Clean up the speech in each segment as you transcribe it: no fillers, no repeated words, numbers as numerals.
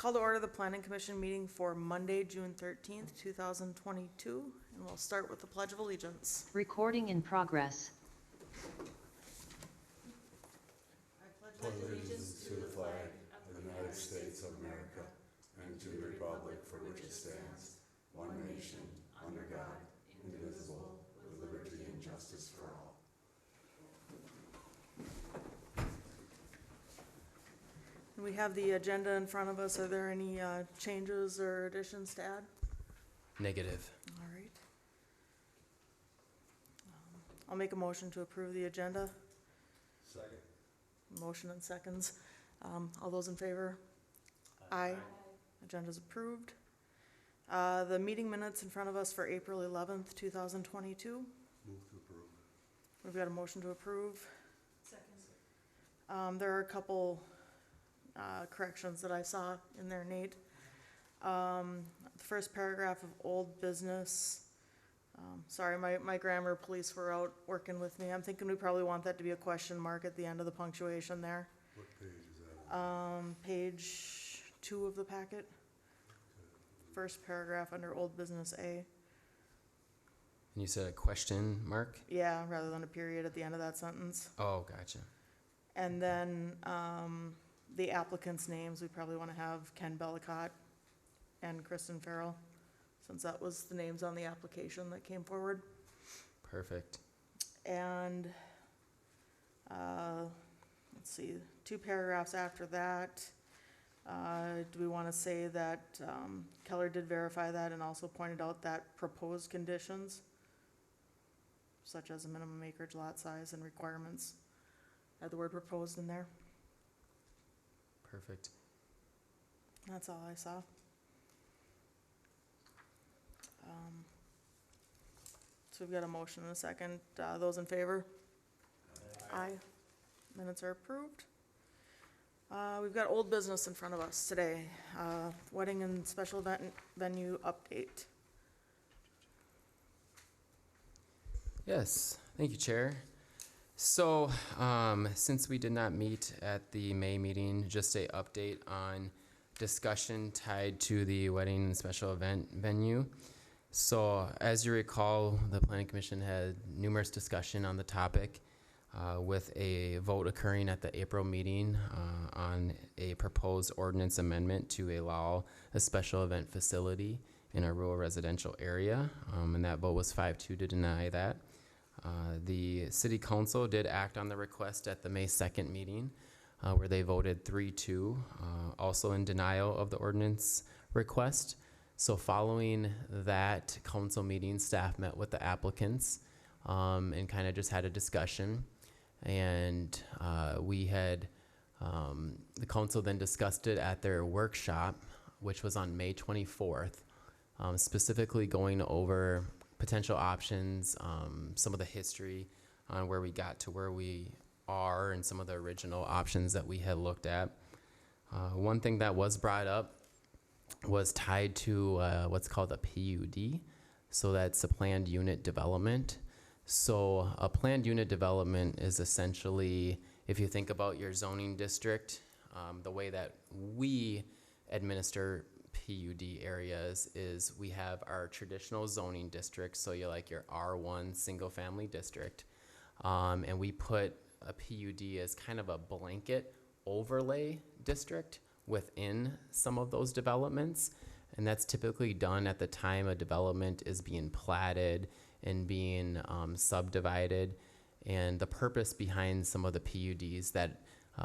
Call to order the Planning Commission meeting for Monday, June 13th, 2022, and we'll start with the Pledge of Allegiance. Recording in progress. I pledge pledge allegiance to the flag of the United States of America and to the republic for which it stands, one nation, under God, indivisible, with liberty and justice for all. And we have the agenda in front of us. Are there any changes or additions to add? Negative. All right. I'll make a motion to approve the agenda. Second. Motion and seconds. All those in favor? Aye. Agenda's approved. The meeting minutes in front of us for April 11th, 2022. Move to approve. We've got a motion to approve. Second. There are a couple corrections that I saw in there, Nate. The first paragraph of old business. Sorry, my grammar police were out working with me. I'm thinking we probably want that to be a question mark at the end of the punctuation there. What page is that on? Page 2 of the packet. First paragraph under old business A. And you said a question mark? Yeah, rather than a period at the end of that sentence. Oh, gotcha. And then the applicants' names, we probably want to have Ken Bellicott and Kristen Farrell, since that was the names on the application that came forward. Perfect. And let's see, 2 paragraphs after that, do we want to say that Keller did verify that and also pointed out that proposed conditions, such as a minimum acreage lot size and requirements, had the word proposed in there? Perfect. That's all I saw. So we've got a motion and a second. Those in favor? Aye. Minutes are approved. We've got old business in front of us today. Wedding and special event venue update. Yes, thank you, Chair. So, since we did not meet at the May meeting, just a update on discussion tied to the wedding and special event venue. So, as you recall, the Planning Commission had numerous discussion on the topic, with a vote occurring at the April meeting on a proposed ordinance amendment to allow a special event facility in a rural residential area, and that vote was 5-2 to deny that. The City Council did act on the request at the May 2nd meeting, where they voted 3-2, also in denial of the ordinance request. So following that council meeting, staff met with the applicants and kind of just had a discussion. And we had, the council then discussed it at their workshop, which was on May 24th, specifically going over potential options, some of the history on where we got to where we are and some of the original options that we had looked at. One thing that was brought up was tied to what's called a PUD. So that's a planned unit development. So a planned unit development is essentially, if you think about your zoning district, the way that we administer PUD areas is we have our traditional zoning district, so you like your R1 single family district, and we put a PUD as kind of a blanket overlay district within some of those developments, and that's typically done at the time a development is being platted and being subdivided. And the purpose behind some of the PUDs that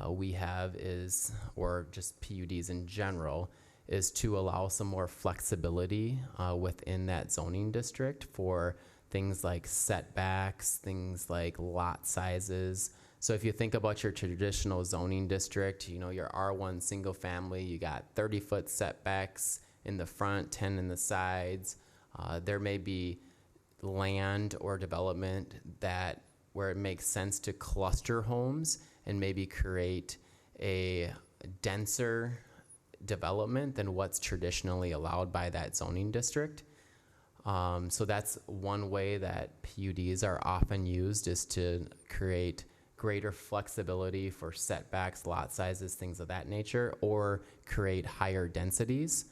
we have is, or just PUDs in general, is to allow some more flexibility within that zoning district for things like setbacks, things like lot sizes. So if you think about your traditional zoning district, you know, your R1 single family, you got 30-foot setbacks in the front, 10 in the sides. There may be land or development that where it makes sense to cluster homes and maybe create a denser development than what's traditionally allowed by that zoning district. So that's one way that PUDs are often used, is to create greater flexibility for setbacks, lot sizes, things of that nature, or create higher densities.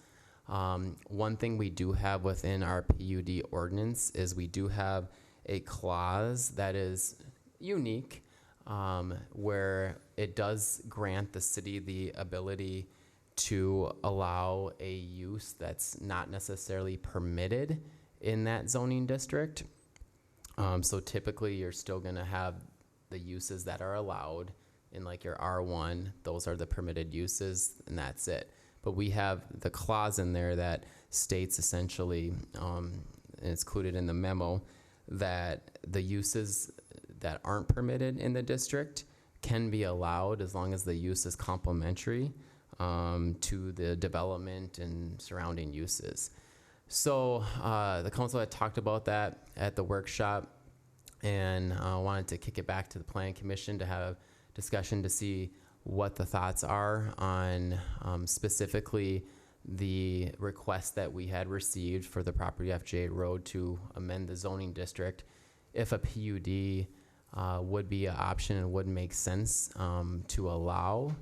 One thing we do have within our PUD ordinance is we do have a clause that is unique, where it does grant the city the ability to allow a use that's not necessarily permitted in that zoning district. So typically you're still gonna have the uses that are allowed in like your R1, those are the permitted uses, and that's it. But we have the clause in there that states essentially, and it's included in the memo, that the uses that aren't permitted in the district can be allowed as long as the use is complementary to the development and surrounding uses. So the council had talked about that at the workshop, and wanted to kick it back to the planning commission to have discussion to see what the thoughts are on specifically the request that we had received for the property FJ Road to amend the zoning district. If a PUD would be an option and would make sense to allow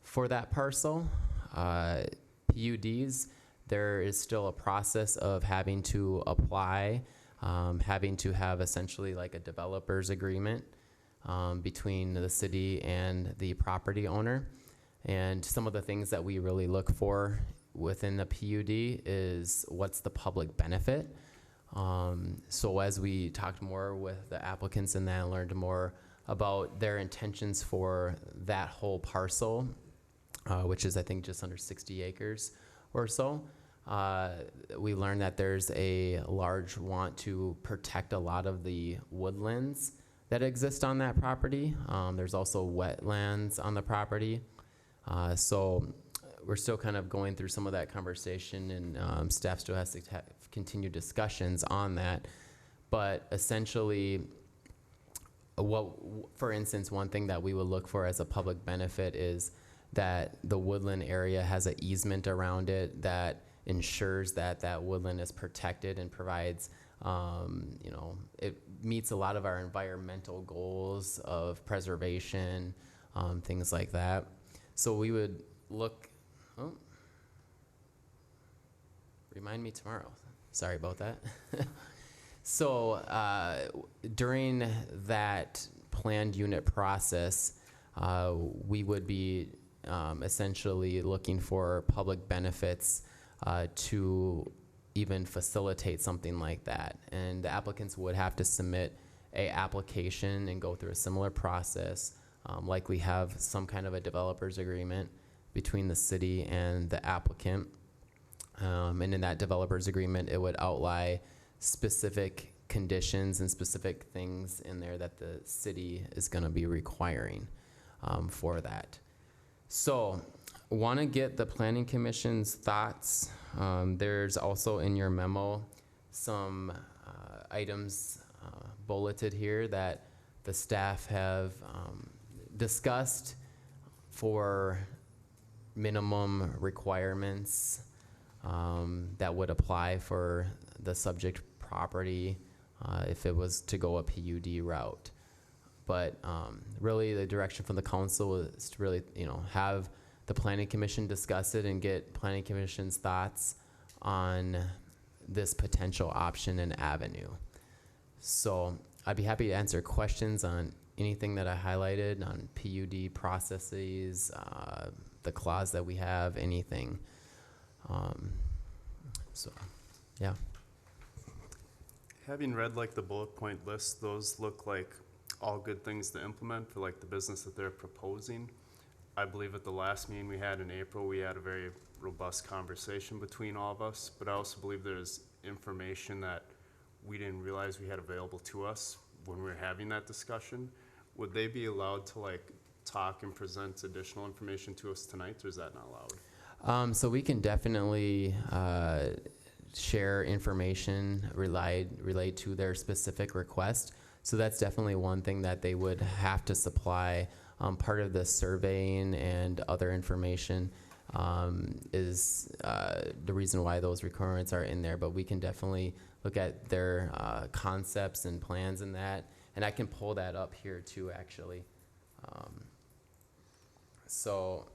for that parcel. PUDs, there is still a process of having to apply, having to have essentially like a developer's agreement between the city and the property owner. And some of the things that we really look for within the PUD is what's the public benefit. So as we talked more with the applicants and then learned more about their intentions for that whole parcel, which is I think just under 60 acres or so, we learned that there's a large want to protect a lot of the woodlands that exist on that property. There's also wetlands on the property. So we're still kind of going through some of that conversation, and staff still has to continue discussions on that. But essentially, for instance, one thing that we would look for as a public benefit is that the woodland area has an easement around it that ensures that that woodland is protected and provides, it meets a lot of our environmental goals of preservation, things like that. So we would look, remind me tomorrow. Sorry about that. So during that planned unit process, we would be essentially looking for public benefits to even facilitate something like that. And the applicants would have to submit a application and go through a similar process, likely have some kind of a developer's agreement between the city and the applicant. And in that developer's agreement, it would outline specific conditions and specific things in there that the city is going to be requiring for that. So want to get the Planning Commission's thoughts. There's also in your memo some items bulleted here that the staff have discussed for minimum requirements that would apply for the subject property if it was to go a PUD route. But really the direction from the council is to really, have the Planning Commission discuss it and get Planning Commission's thoughts on this potential option and avenue. So I'd be happy to answer questions on anything that I highlighted on PUD processes, the clause that we have, anything. So, yeah. Having read like the bullet point list, those look like all good things to implement for like the business that they're proposing. I believe at the last meeting we had in April, we had a very robust conversation between all of us, but I also believe there's information that we didn't realize we had available to us when we were having that discussion. Would they be allowed to like talk and present additional information to us tonight, or is that not allowed? So we can definitely share information relate to their specific request. So that's definitely one thing that they would have to supply. Part of the surveying and other information is the reason why those requirements are in there, but we can definitely look at their concepts and plans in that. And I can pull that up here too, actually. Um, so,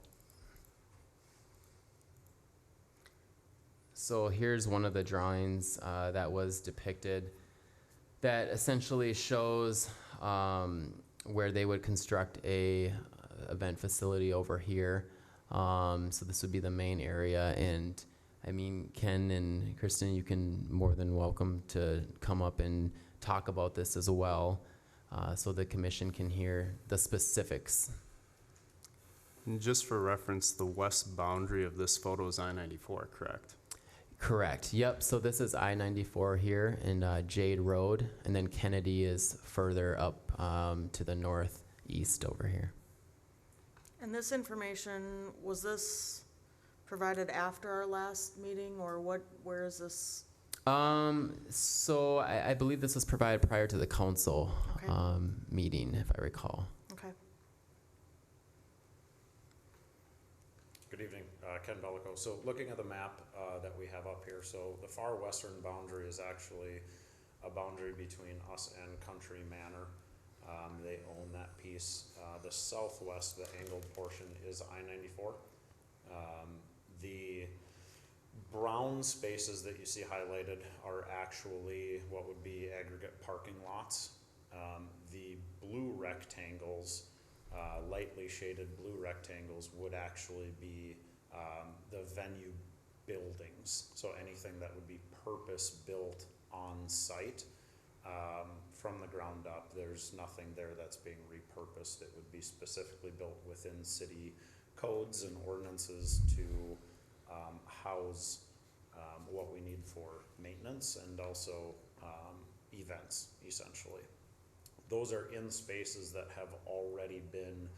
so here's one of the drawings that was depicted that essentially shows where they would construct a event facility over here. So this would be the main area, and I mean, Ken and Kristen, you can more than welcome to come up and talk about this as well, so the commission can hear the specifics. And just for reference, the west boundary of this photo is I-94, correct? Correct. Yep. So this is I-94 here and Jade Road, and then Kennedy is further up to the northeast over here. And this information, was this provided after our last meeting, or what, where is this? So I believe this was provided prior to the council Okay. meeting, if I recall. Okay. Good evening, Ken Bellico. So looking at the map that we have up here, so the far western boundary is actually a boundary between us and Country Manor. They own that piece. The southwest, the angled portion, is I-94. The brown spaces that you see highlighted are actually what would be aggregate parking lots. The blue rectangles, lightly shaded blue rectangles, would actually be the venue buildings. So anything that would be purpose-built on site from the ground up. There's nothing there that's being repurposed. It would be specifically built within city codes and ordinances to house what we need for maintenance and also events, essentially. Those are in spaces that have already been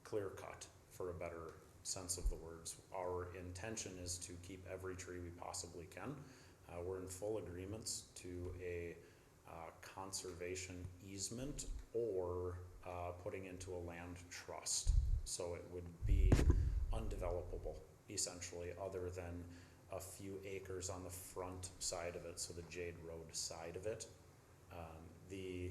clear cut, for a better sense of the words. Our intention is to keep every tree we possibly can. We're in full agreements to a conservation easement or putting into a land trust. So it would be undevelopable, essentially, other than a few acres on the front side of it, so the Jade Road side of it. The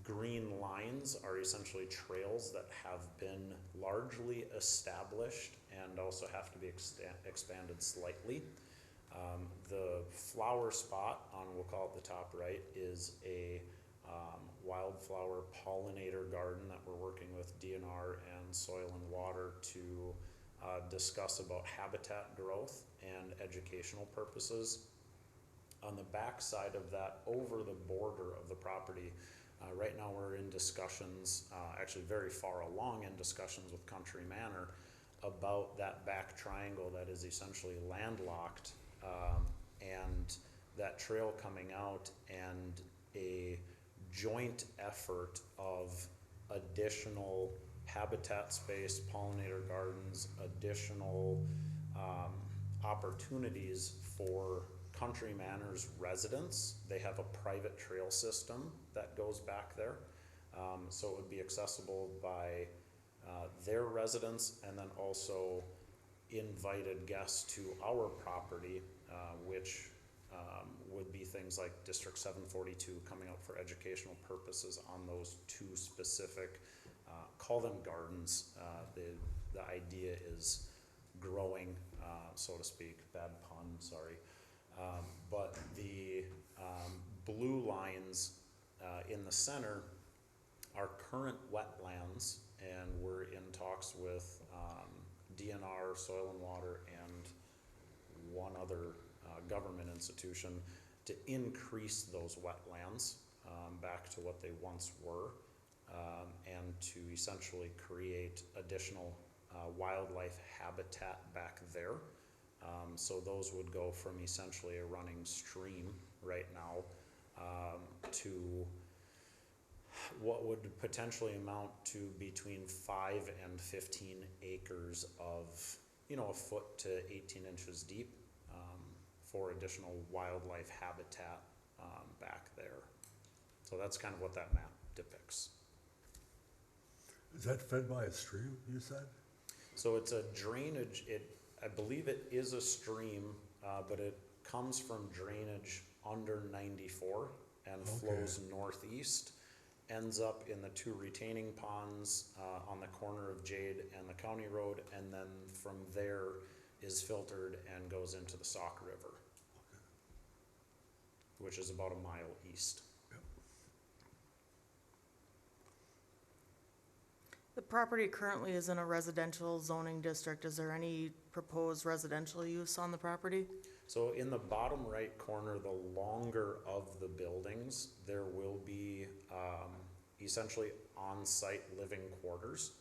green lines are essentially trails that have been largely established and also have to be expanded slightly. The flower spot on, we'll call it the top right, is a wildflower pollinator garden that we're working with DNR and Soil and Water to discuss about habitat growth and educational purposes. On the back side of that, over the border of the property, right now we're in discussions, actually very far along in discussions with Country Manor about that back triangle that is essentially landlocked, and that trail coming out, and a joint effort of additional habitat space, pollinator gardens, additional opportunities for Country Manor's residents. They have a private trail system that goes back there, so it would be accessible by their residents, and then also invited guests to our property, which would be things like District 742 coming out for educational purposes on those two specific, call them gardens. The idea is growing, so to speak, bad pun, sorry. But the blue lines in the center are current wetlands, and we're in talks with DNR, Soil and Water, and one other government institution to increase those wetlands back to what they once were, and to essentially create additional wildlife habitat back there. So those would go from essentially a running stream right now to what would potentially amount to between 5 and 15 acres of, a foot to 18 inches deep, for additional wildlife habitat back there. So that's kind of what that map depicts. Is that fed by a stream, you said? So it's a drainage, I believe it is a stream, but it comes from drainage under 94 and flows northeast. ends up in the two retaining ponds on the corner of Jade and the County Road, and then from there is filtered and goes into the Sauk River, which is about a mile east. The property currently is in a residential zoning district. Is there any proposed residential use on the property? So in the bottom right corner, the longer of the buildings, there will be essentially on-site living quarters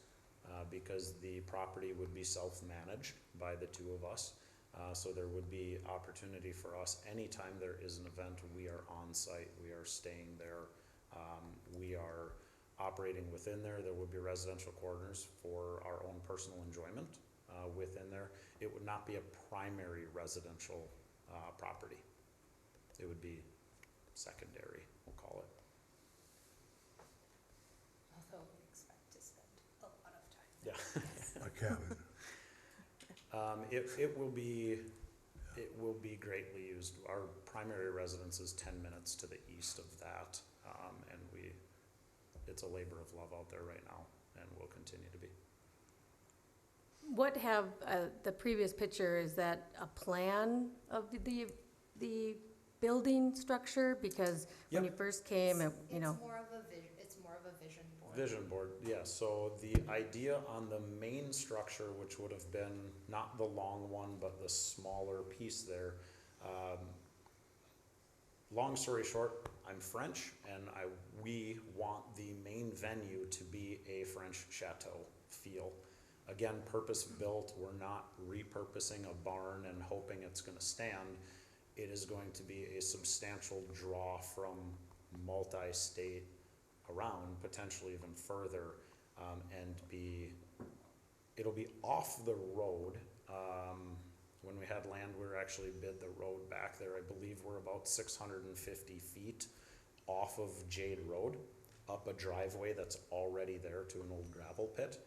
because the property would be self-managed by the two of us. So there would be opportunity for us, anytime there is an event, we are on-site, we are staying there. We are operating within there. There would be residential quarters for our own personal enjoyment within there. It would not be a primary residential property. It would be secondary, we'll call it. Although we expect to spend a lot of time. Yeah. A cabin. It will be greatly used. Our primary residence is 10 minutes to the east of that, and it's a labor of love out there right now, and will continue to be. What have, the previous picture, is that a plan of the building structure? Because when you Yep. first came, you know. It's more of a vision board. Vision board, yeah, so the idea on the main structure, which would have been not the long one, but the smaller piece there. Long story short, I'm French, and we want the main venue to be a French chateau feel. Again, purpose-built, we're not repurposing a barn and hoping it's gonna stand. It is going to be a substantial draw from multi-state around, potentially even further, and it'll be off the road. When we had land, we were actually bid the road back there. I believe we're about 650 feet off of Jade Road, up a driveway that's already there to an old gravel pit.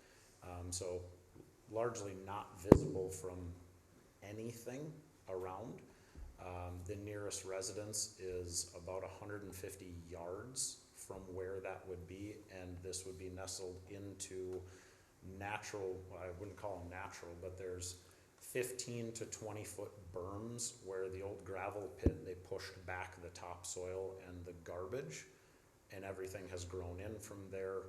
So largely not visible from anything around. The nearest residence is about 150 yards from where that would be, and this would be nestled into natural, well, I wouldn't call them natural, but there's 15 to 20 foot berms where the old gravel pit, they pushed back the topsoil and the garbage, and everything has grown in from there,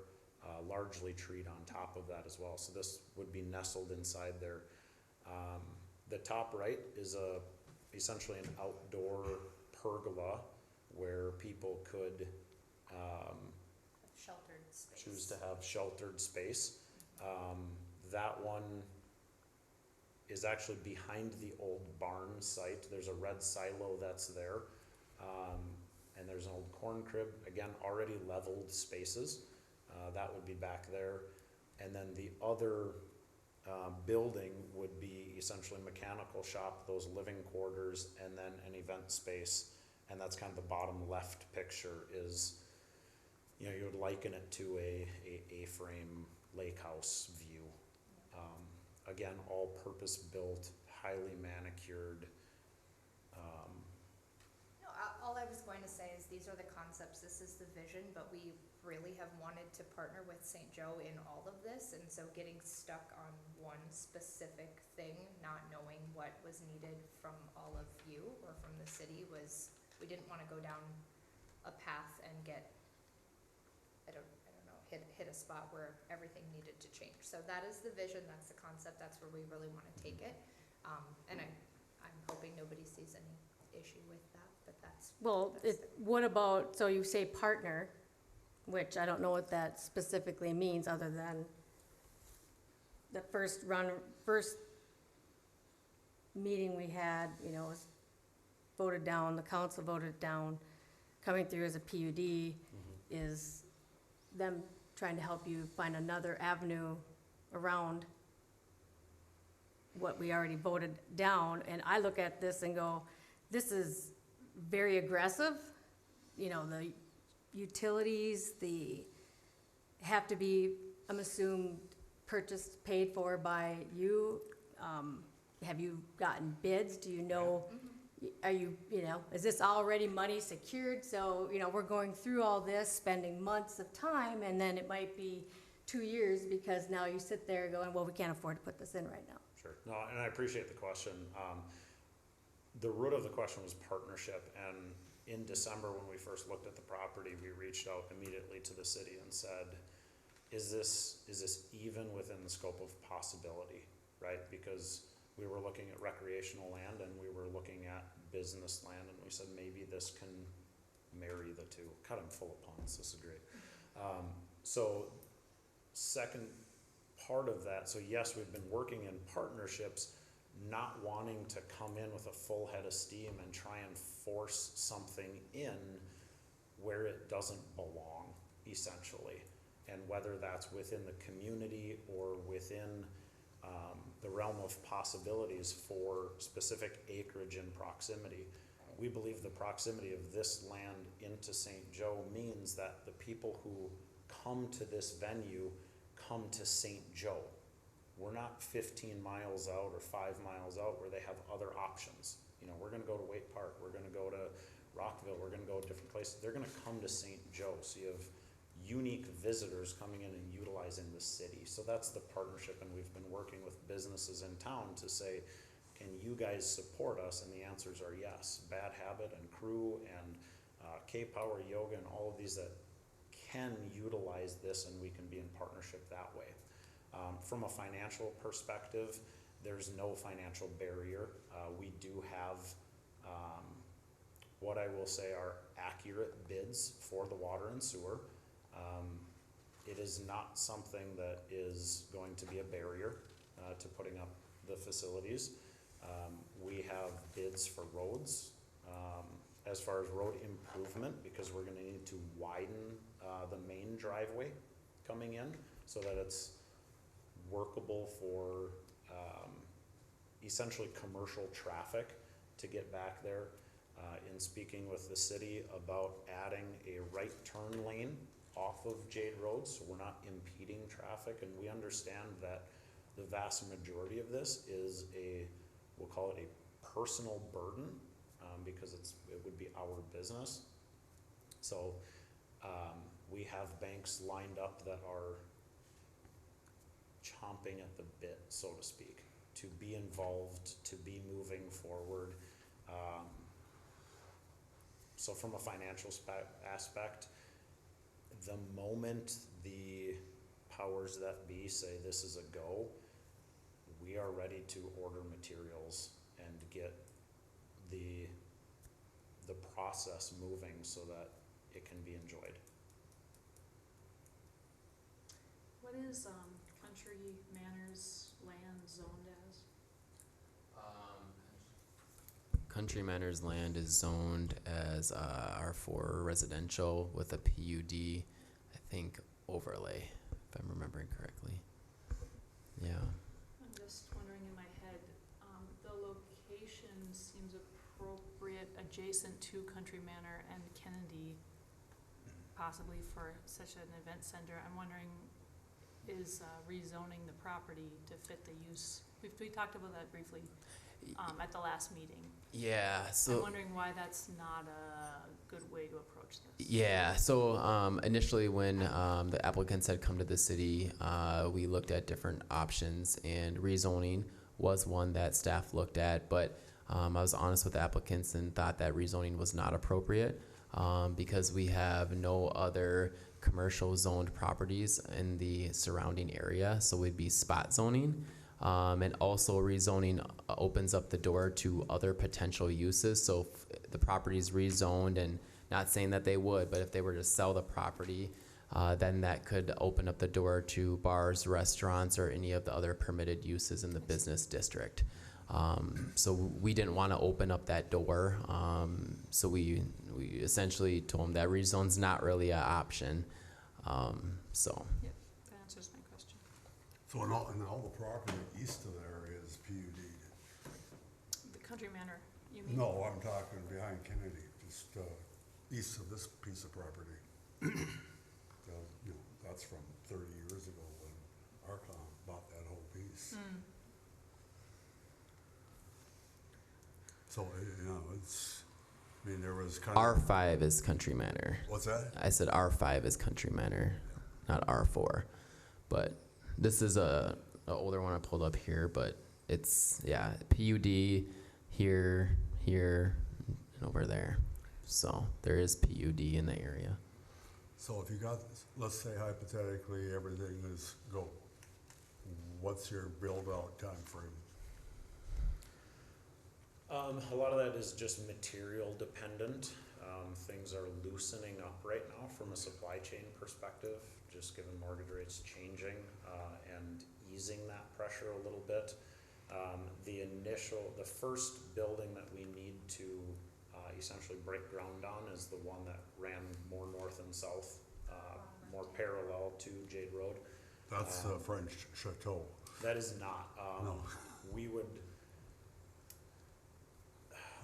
largely treed on top of that as well. So this would be nestled inside there. The top right is essentially an outdoor pergola where people could Sheltered space. choose to have sheltered space. That one is actually behind the old barn site. There's a red silo that's there. And there's an old corn crib, again, already leveled spaces. That would be back there. And then the other building would be essentially mechanical shop, those living quarters, and then an event space. And that's kind of the bottom left picture is, you know, you would liken it to a A-frame lake house view. Again, all purpose-built, highly manicured. No, all I was going to say is these are the concepts, this is the vision, but we really have wanted to partner with St. Joe in all of this, and so getting stuck on one specific thing, not knowing what was needed from all of you or from the city we didn't want to go down a path and get, I don't know, hit a spot where everything needed to change. So that is the vision, that's the concept, that's where we really want to take it. And I'm hoping nobody sees any issue with that, but that's. Well, what about, so you say partner, which I don't know what that specifically means, other than the first meeting we had, you know, was voted down, the council voted down, coming through as a PUD is them trying to help you find another avenue around what we already voted down. And I look at this and go, this is very aggressive. You know, the utilities, have to be, I'm assumed, purchased, paid for by you. Have you gotten bids? Do you know, are you, is this already money secured? So, we're going through all this, spending months of time, and then it might be 2 years because now you sit there going, well, we can't afford to put this in right now. Sure. No, and I appreciate the question. The root of the question was partnership, and in December, when we first looked at the property, we reached out immediately to the city and said, is this even within the scope of possibility, right? Because we were looking at recreational land and we were looking at business land, and we said, maybe this can marry the two. God, I'm full of puns, this is great. So second part of that, so yes, we've been working in partnerships, not wanting to come in with a full head of steam and try and force something in where it doesn't belong, essentially. And whether that's within the community or within the realm of possibilities for specific acreage and proximity. We believe the proximity of this land into St. Joe means that the people who come to this venue come to St. Joe. We're not 15 miles out or 5 miles out where they have other options. We're gonna go to Waite Park, we're gonna go to Rockville, we're gonna go to different places. They're gonna come to St. Joe, so you have unique visitors coming in and utilizing the city. So that's the partnership, and we've been working with businesses in town to say, can you guys support us? And the answers are yes. Bad Habit and Crew and K-Power Yoga and all of these that can utilize this, and we can be in partnership that way. From a financial perspective, there's no financial barrier. We do have what I will say are accurate bids for the water and sewer. It is not something that is going to be a barrier to putting up the facilities. We have bids for roads. As far as road improvement, because we're gonna need to widen the main driveway coming in so that it's workable for essentially commercial traffic to get back there. In speaking with the city about adding a right turn lane off of Jade Road, so we're not impeding traffic, and we understand that the vast majority of this is we'll call it a personal burden, because it would be our business. So we have banks lined up that are chomping at the bit, so to speak, to be involved, to be moving forward. So from a financial aspect, the moment the powers that be say this is a go, we are ready to order materials and get the process moving so that it can be enjoyed. What is Country Manors land zoned as? Country Manors land is zoned as R4 residential with a PUD, I think, overlay, if I'm remembering correctly. Yeah. I'm just wondering in my head, the location seems appropriate adjacent to Country Manor and Kennedy, possibly for such an event center. I'm wondering, is rezoning the property to fit the use? We talked about that briefly at the last meeting. Yeah, so I'm wondering why that's not a good way to approach this. yeah, so initially when the applicants had come to the city, we looked at different options, and rezoning was one that staff looked at, but I was honest with the applicants and thought that rezoning was not appropriate because we have no other commercial zoned properties in the surrounding area, so we'd be spot zoning. And also rezoning opens up the door to other potential uses. So if the property is rezoned, and not saying that they would, but if they were to sell the property, then that could open up the door to bars, restaurants, or any of the other permitted uses in the business district. So we didn't want to open up that door. So we essentially told them that rezone's not really an option. So. Yep, that answers my question. So and all the property east of there is PUD. The Country Manor, you mean? No, I'm talking behind Kennedy, just east of this piece of property. That's from 30 years ago when Arcon bought that whole piece. So, you know, I mean, there was kind of. R5 is Country Manor. What's that? I said R5 is Country Manor, not R4. But this is a older one I pulled up here, but it's, yeah, PUD here, and over there. So there is PUD in the area. So if you got, let's say hypothetically, everything is go, what's your build-out timeframe? A lot of that is just material dependent. Things are loosening up right now from a supply chain perspective, just given mortgage rates changing, and easing that pressure a little bit. The first building that we need to essentially break ground on is the one that ran more north and south, more parallel to Jade Road. That's French Chateau. That is not. No. We would,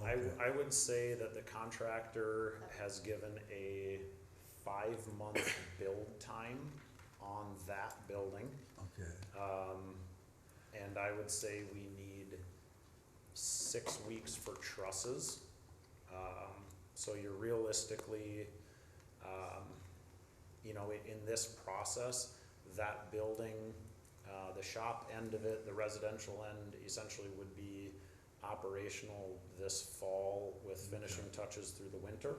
Okay. I would say that the contractor has given a 5-month build time on that building. Okay. And I would say we need 6 weeks for trusses. So you're realistically, you know, in this process, that building, the shop end of it, the residential end essentially would be operational this fall with finishing touches through the winter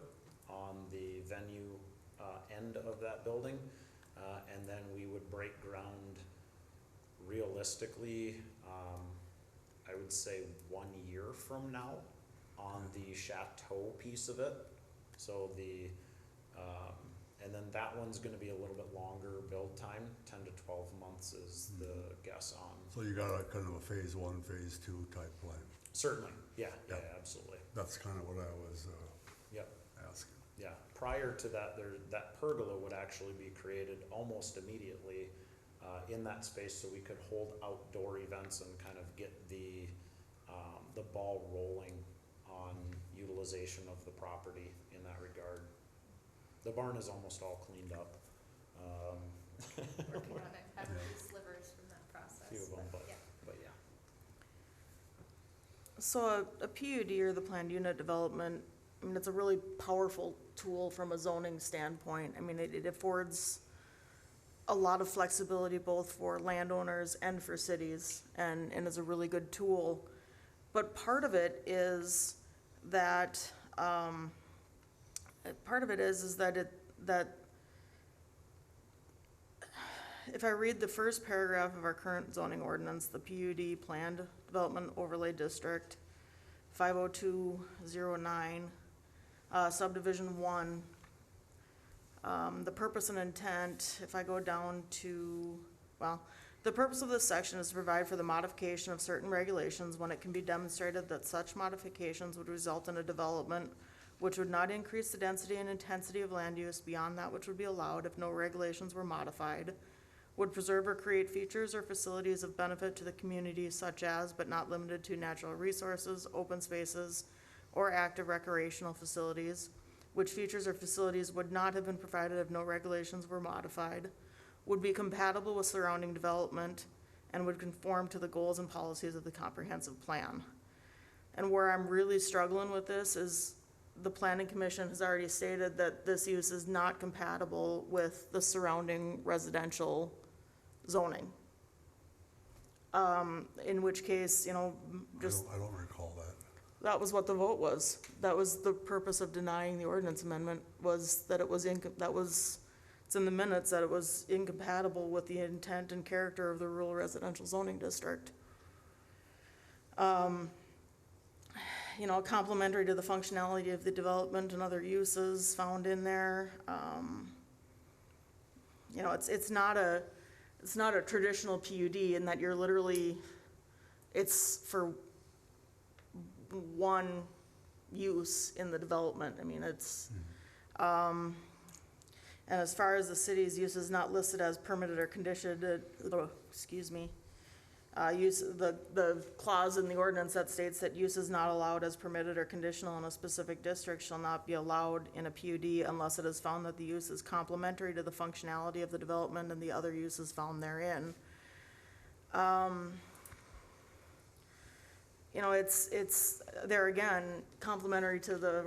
on the venue end of that building. And then we would break ground realistically, I would say 1 year from now on the Chateau piece of it. So and then that one's gonna be a little bit longer build time, 10 to 12 months is the guess on. So you got a kind of a phase 1, phase 2 type plan. Certainly, yeah, Yep. absolutely. That's kind of what I was Yep. asking. Yeah, prior to that, that pergola would actually be created almost immediately in that space, so we could hold outdoor events and kind of get the ball rolling on utilization of the property in that regard. The barn is almost all cleaned up. Working on it, have a Yeah. few slivers from that process. Few of them, but yeah. but yeah. So a PUD, or the planned unit development, I mean, it's a really powerful tool from a zoning standpoint. I mean, it affords a lot of flexibility both for landowners and for cities, and is a really good tool. But part of it is that, that if I read the first paragraph of our current zoning ordinance, the PUD, Planned Development Overlay District, 50209, subdivision 1, the purpose and intent, if I go down to, well, the purpose of this section is to provide for the modification of certain regulations when it can be demonstrated that such modifications would result in a development which would not increase the density and intensity of land use beyond that which would be allowed if no regulations were modified, would preserve or create features or facilities of benefit to the community such as, but not limited to, natural resources, open spaces, or active recreational facilities, which features or facilities would not have been provided if no regulations were modified, would be compatible with surrounding development, and would conform to the goals and policies of the comprehensive plan. And where I'm really struggling with this is the planning commission has already stated that this use is not compatible with the surrounding residential zoning. In which case, you know, just, I don't recall that. that was what the vote was. That was the purpose of denying the ordinance amendment, was that it was it's in the minutes that it was incompatible with the intent and character of the rural residential zoning district. You know, complementary to the functionality of the development and other uses found in there. You know, it's not a traditional PUD in that you're literally, it's for one use in the development. I mean, it's, and as far as the city's use is not listed as permitted or conditioned, the clause in the ordinance that states that use is not allowed as permitted or conditional in a specific district shall not be allowed in a PUD unless it is found that the use is complementary to the functionality of the development and the other uses found therein. you know, it's, there again, complementary to the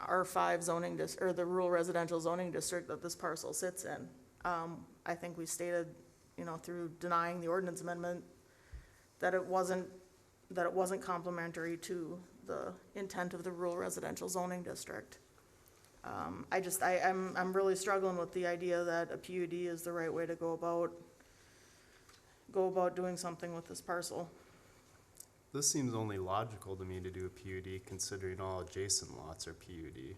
R5 zoning or the rural residential zoning district that this parcel sits in. I think we stated, you know, through denying the ordinance amendment, that it wasn't complementary to the intent of the rural residential zoning district. I'm really struggling with the idea that a PUD is the right way to go about doing something with this parcel. This seems only logical to me to do a PUD considering all adjacent lots are PUD.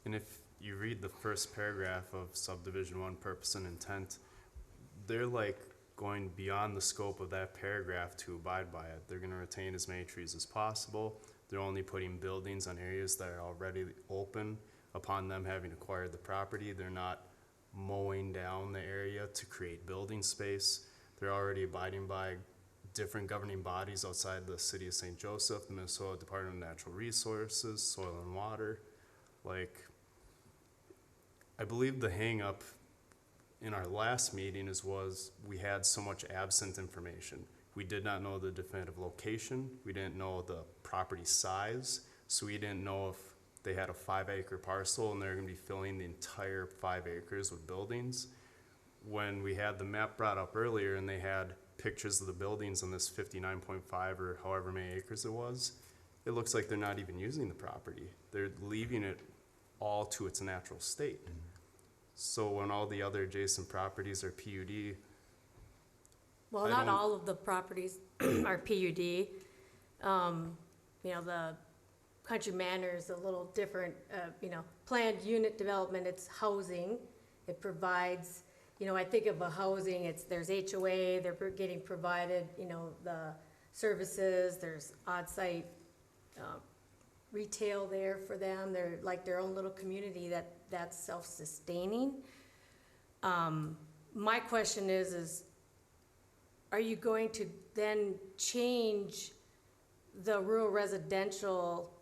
And if you read the first paragraph of subdivision 1 purpose and intent, they're like going beyond the scope of that paragraph to abide by it. They're gonna retain as many trees as possible. They're only putting buildings on areas that are already open upon them having acquired the property. They're not mowing down the area to create building space. They're already abiding by different governing bodies outside the city of St. Joseph, the Minnesota Department of Natural Resources, Soil and Water. Like, I believe the hang up in our last meeting was we had so much absent information. We did not know the definitive location. We didn't know the property size. So we didn't know if they had a 5-acre parcel and they're gonna be filling the entire 5 acres with buildings. When we had the map brought up earlier and they had pictures of the buildings on this 59.5 or however many acres it was, it looks like they're not even using the property. They're leaving it all to its natural state. So when all the other adjacent properties are PUD, Well, I not don't- all of the properties are PUD. You know, the Country Manor is a little different, you know, planned unit development, it's housing. It provides, you know, I think of a housing, there's HOA, they're getting provided, you know, the services, there's on-site retail there for them. They're like their own little community that's self-sustaining. My question is, are you going to then change the rural residential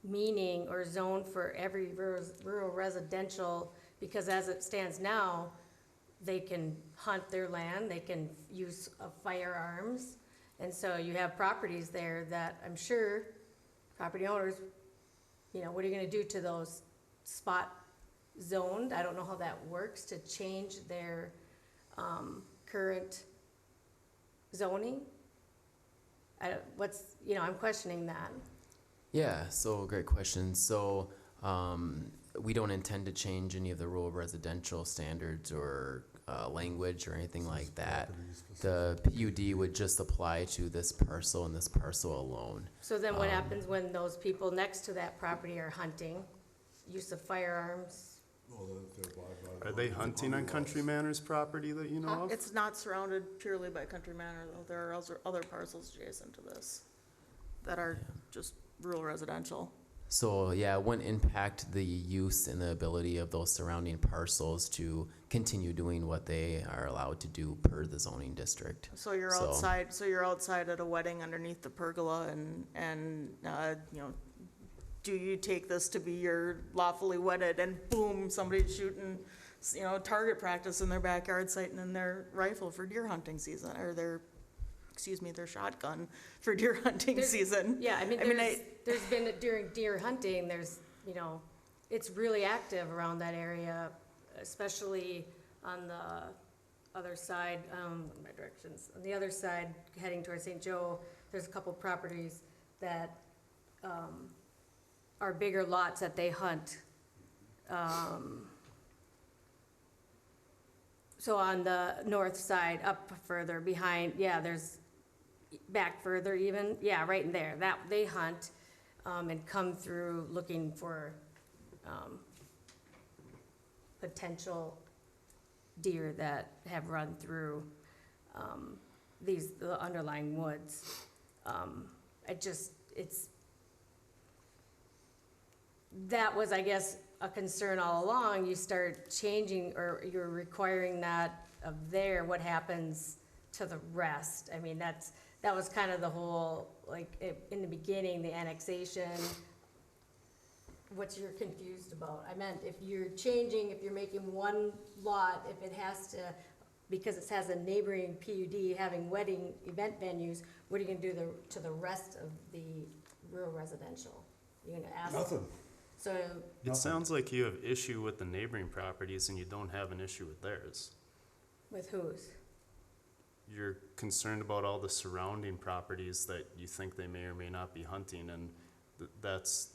meaning or zone for every rural residential? Because as it stands now, they can hunt their land, they can use firearms. And so you have properties there that I'm sure property owners, you know, what are you gonna do to those spot zoned? I don't know how that works to change their current zoning. You know, I'm questioning that. Yeah, so great question. So, we don't intend to change any of the rural residential standards or language or anything like that. The PUD would just apply to this parcel and this parcel alone. So then what happens when those people next to that property are hunting, use of firearms? are they hunting on Country Manor's property that you know of? It's not surrounded purely by Country Manor, though. There are also other parcels adjacent to this that are just rural residential. So yeah, it wouldn't impact the use and the ability of those surrounding parcels to continue doing what they are allowed to do per the zoning district. So you're outside at a wedding underneath the pergola and you know, do you take this to be your lawfully wedded and boom, somebody's shooting, you know, target practice in their backyard, sighting in their rifle for deer hunting season, or their shotgun for deer hunting season. Yeah, I mean, there's been, during deer hunting, there's, you know, it's really active around that area, especially on the other side, my directions, on the other side, heading towards St. Joe, there's a couple properties that, are bigger lots that they hunt. So on the north side, up further behind, yeah, there's back further even, yeah, right in there, that, they hunt, and come through looking for, potential deer that have run through, the underlying woods. That was, I guess, a concern all along. You start changing, or you're requiring that of there, what happens to the rest? I mean, that was kind of the whole, like, in the beginning, the annexation. What you're confused about? I meant if you're changing, if you're making one lot, if it has to because it has a neighboring PUD having wedding event venues, what are you gonna do to the rest of the rural residential? You're gonna ask? Nothing. So, It sounds like you have issue with the neighboring properties and you don't have an issue with theirs. with whose? You're concerned about all the surrounding properties that you think they may or may not be hunting, and that's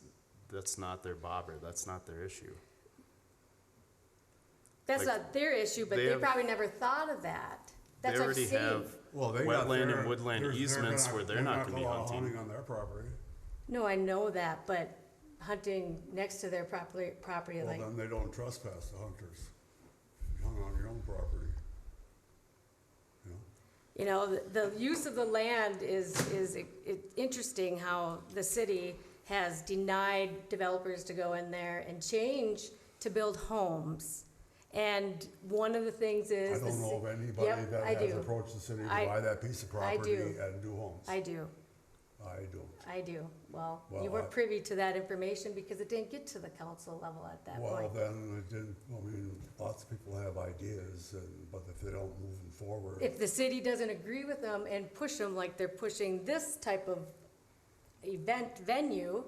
not their bobber, that's not their issue. That's Like, not their issue, but they they have- probably never thought of that. They That's what I'm already saying. have Well, they got wetland their- and woodland they're easements gonna- where they're not gonna be allow hunting. on their property. No, I know that, but hunting next to their property, Well, like, then they don't trespass the hunters. You hung on your own property. You know? you know, the use of the land is interesting how the city has denied developers to go in there and change to build homes. And one of the things I is. don't know of anybody Yep, that I has do. approached the city to I- buy that piece of I property do. and do homes. I do, I don't. Well, you Well, weren't privy to that information because it didn't get to the council level at that Well, point. then, it didn't, I mean, lots of people have ideas, but if they don't move them forward. If the city doesn't agree with them and push them like they're pushing this type of event venue,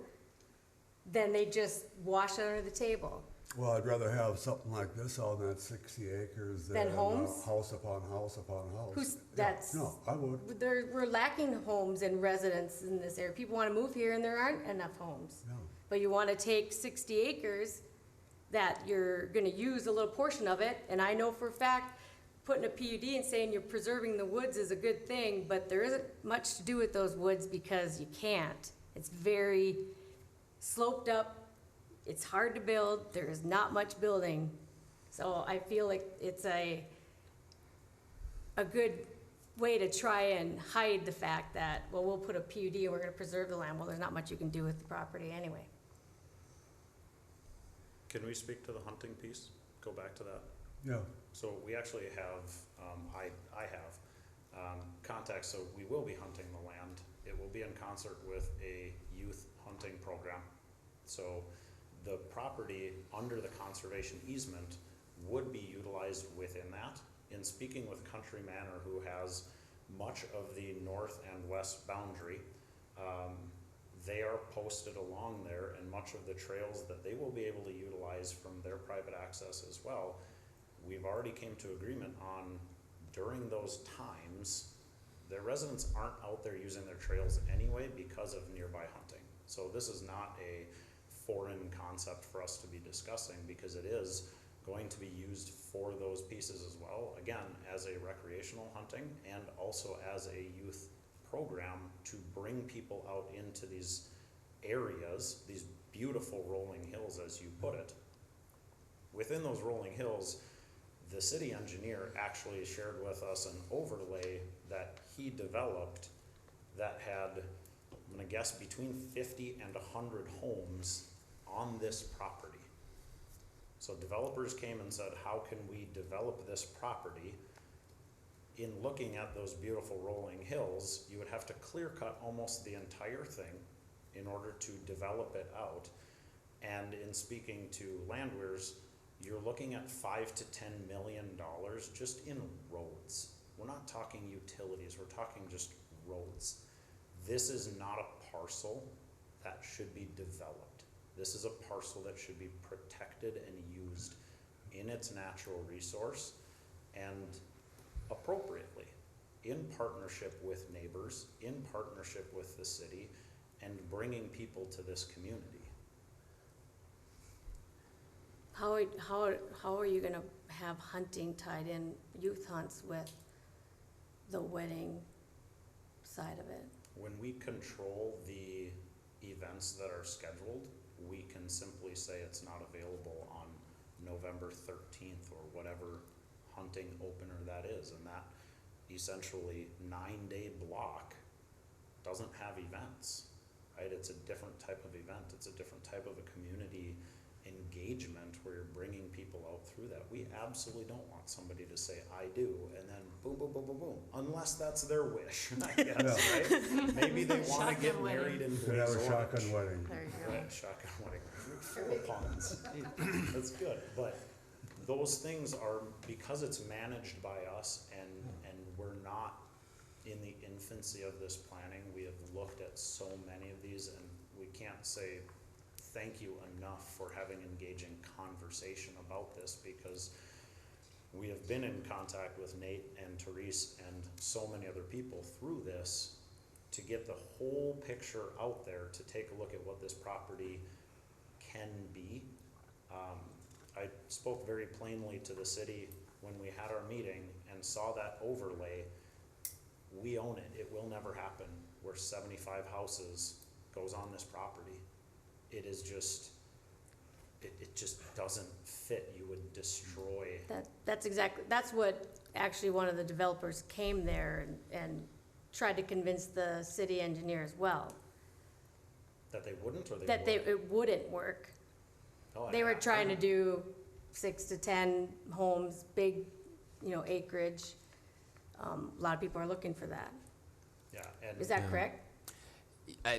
then they just wash it under the table. Well, I'd rather have something like this on that 60 acres Than than homes? house upon house upon house. Who's- Yeah, that's- No, I would, We're lacking homes and residents in this area. People wanna move here and there aren't enough homes. no. But you wanna take 60 acres that you're gonna use a little portion of it, and I know for a fact, putting a PUD and saying you're preserving the woods is a good thing, but there isn't much to do with those woods because you can't. It's very sloped up, it's hard to build, there is not much building. So I feel like it's a good way to try and hide the fact that, well, we'll put a PUD and we're gonna preserve the land. Well, there's not much you can do with the property anyway. Can we speak to the hunting piece? Go back to that. Yeah, So we actually have, I have, contacts, so we will be hunting the land. It will be in concert with a youth hunting program. So the property under the conservation easement would be utilized within that. In speaking with Country Manor, who has much of the north and west boundary, they are posted along there, and much of the trails that they will be able to utilize from their private access as well. We've already came to agreement on, during those times, their residents aren't out there using their trails anyway because of nearby hunting. So this is not a foreign concept for us to be discussing, because it is going to be used for those pieces as well, again, as a recreational hunting and also as a youth program to bring people out into these areas, these beautiful rolling hills, as you put it. Within those rolling hills, the city engineer actually shared with us an overlay that he developed that had, I'm gonna guess, between 50 and 100 homes on this property. So developers came and said, how can we develop this property? In looking at those beautiful rolling hills, you would have to clear cut almost the entire thing in order to develop it out. And in speaking to Landwehr's, you're looking at $5 to $10 million just in roads. We're not talking utilities, we're talking just roads. This is not a parcel that should be developed. This is a parcel that should be protected and used in its natural resource and appropriately, in partnership with neighbors, in partnership with the city, and bringing people to this community. How are you gonna have hunting tied in, youth hunts with the wedding side of it? When we control the events that are scheduled, we can simply say it's not available on November 13th or whatever hunting opener that is, and that essentially 9-day block doesn't have events, right? It's a different type of event. It's a different type of a community engagement where you're bringing people out through that. We absolutely don't want somebody to say, I do, and then boom, boom, boom, boom, boom, unless that's their wish, I guess, right? Maybe they wanna get Shotgun wedding. married in could have a Blaze shotgun Orange. wedding. There you go. Right, shotgun wedding, full of puns, that's good, but those things are, because it's managed by us and we're not in the infancy of this planning, we have looked at so many of these, and we can't say thank you enough for having engaging conversation about this, because we have been in contact with Nate and Therese and so many other people through this to get the whole picture out there, to take a look at what this property can be. I spoke very plainly to the city when we had our meeting and saw that overlay. We own it. It will never happen where 75 houses goes on this property. It is just, it just doesn't fit. You would destroy. That's what actually one of the developers came there and tried to convince the city engineer as well, That they wouldn't, or they that would? it wouldn't work. Oh, They were I- trying to do 6 to 10 homes, big, acreage. A lot of people are looking for that. Yeah, and. Is that Yeah. correct?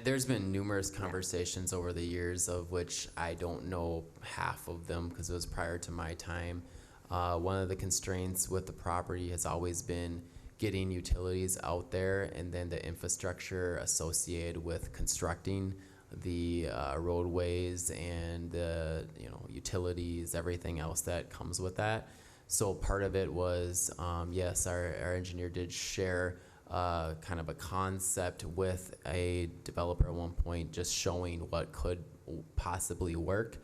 There's been numerous conversations over the years, of which I don't know half of them because it was prior to my time. One of the constraints with the property has always been getting utilities out there, and then the infrastructure associated with constructing the roadways and the utilities, everything else that comes with that. So part of it was, yes, our engineer did share kind of a concept with a developer at one point, just showing what could possibly work.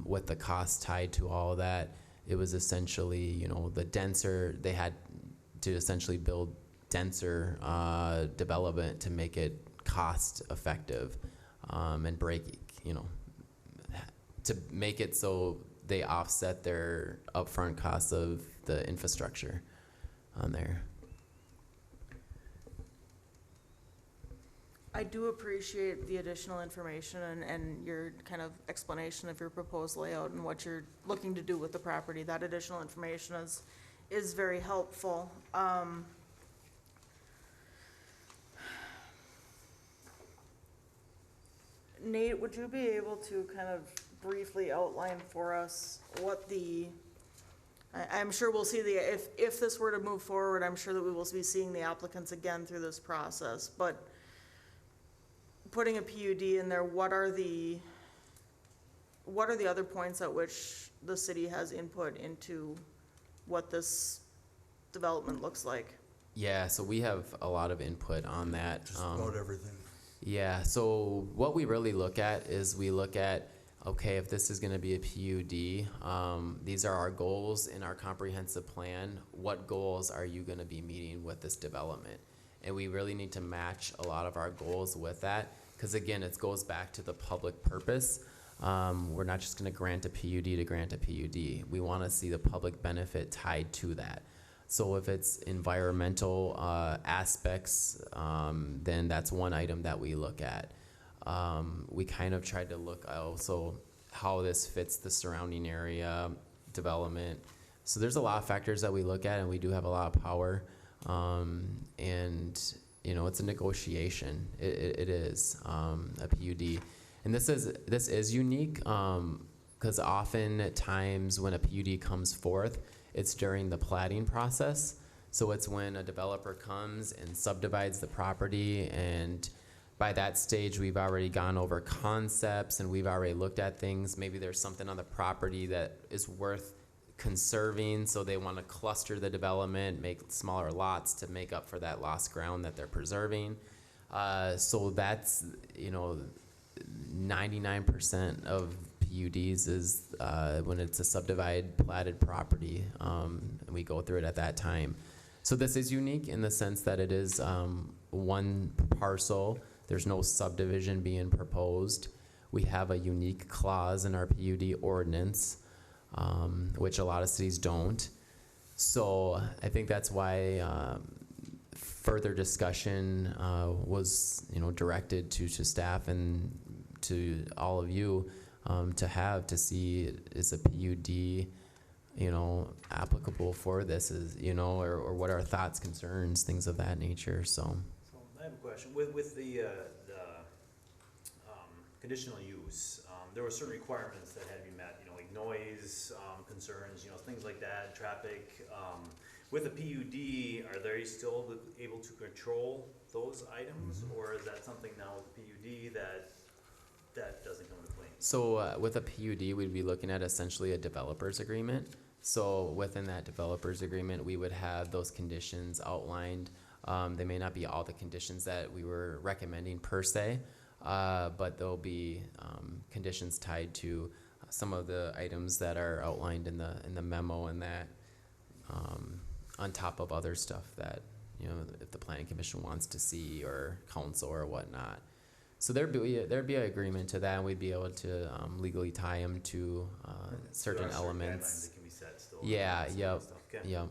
With the cost tied to all of that, it was essentially, the denser, they had to essentially build denser development to make it cost effective, and to make it so they offset their upfront costs of the infrastructure on there. I do appreciate the additional information and your kind of explanation of your proposed layout and what you're looking to do with the property. That additional information is very helpful. Nate, would you be able to kind of briefly outline for us what I'm sure we'll see if this were to move forward, I'm sure that we will be seeing the applicants again through this process, but putting a PUD in there, what are the other points at which the city has input into what this development looks like? Yeah, so we have a lot of input on that. Just about everything. Yeah, so what we really look at is we look at, okay, if this is gonna be a PUD, these are our goals in our comprehensive plan. What goals are you gonna be meeting with this development? And we really need to match a lot of our goals with that, because again, it goes back to the public purpose. We're not just gonna grant a PUD to grant a PUD. We wanna see the public benefit tied to that. So if it's environmental aspects, then that's one item that we look at. We kind of tried to look also how this fits the surrounding area development. So there's a lot of factors that we look at, and we do have a lot of power. And it's a negotiation. It is a PUD, and this is unique because often at times when a PUD comes forth, it's during the platting process. So it's when a developer comes and subdivides the property, and by that stage, we've already gone over concepts and we've already looked at things. Maybe there's something on the property that is worth conserving, so they want to cluster the development, make smaller lots to make up for that lost ground that they're preserving. So that's, 99% of PUDs is when it's a subdivided, platted property, and we go through it at that time. So this is unique in the sense that it is one parcel. There's no subdivision being proposed. We have a unique clause in our PUD ordinance, which a lot of cities don't. So I think that's why further discussion was, directed to staff and to all of you to see is a PUD, applicable for this, or what are our thoughts, concerns, things of that nature. So I have a question. With the conditional use, there were certain requirements that had to be met, noise, concerns, you know, things like that, traffic. With a PUD, are they still able to control those items? Or is that something now with the PUD that doesn't come into play? So with a PUD, we'd be looking at essentially a developer's agreement. So within that developer's agreement, we would have those conditions outlined. They may not be all the conditions that we were recommending per se, but there'll be conditions tied to some of the items that are outlined in the memo, and that on top of other stuff that, you know, if the planning commission wants to see, or council or whatnot. So there'd be an agreement to that, and we'd be able to legally tie them to certain There are elements. guidelines that can be set still. Yeah, and yep, stuff. Okay. yep.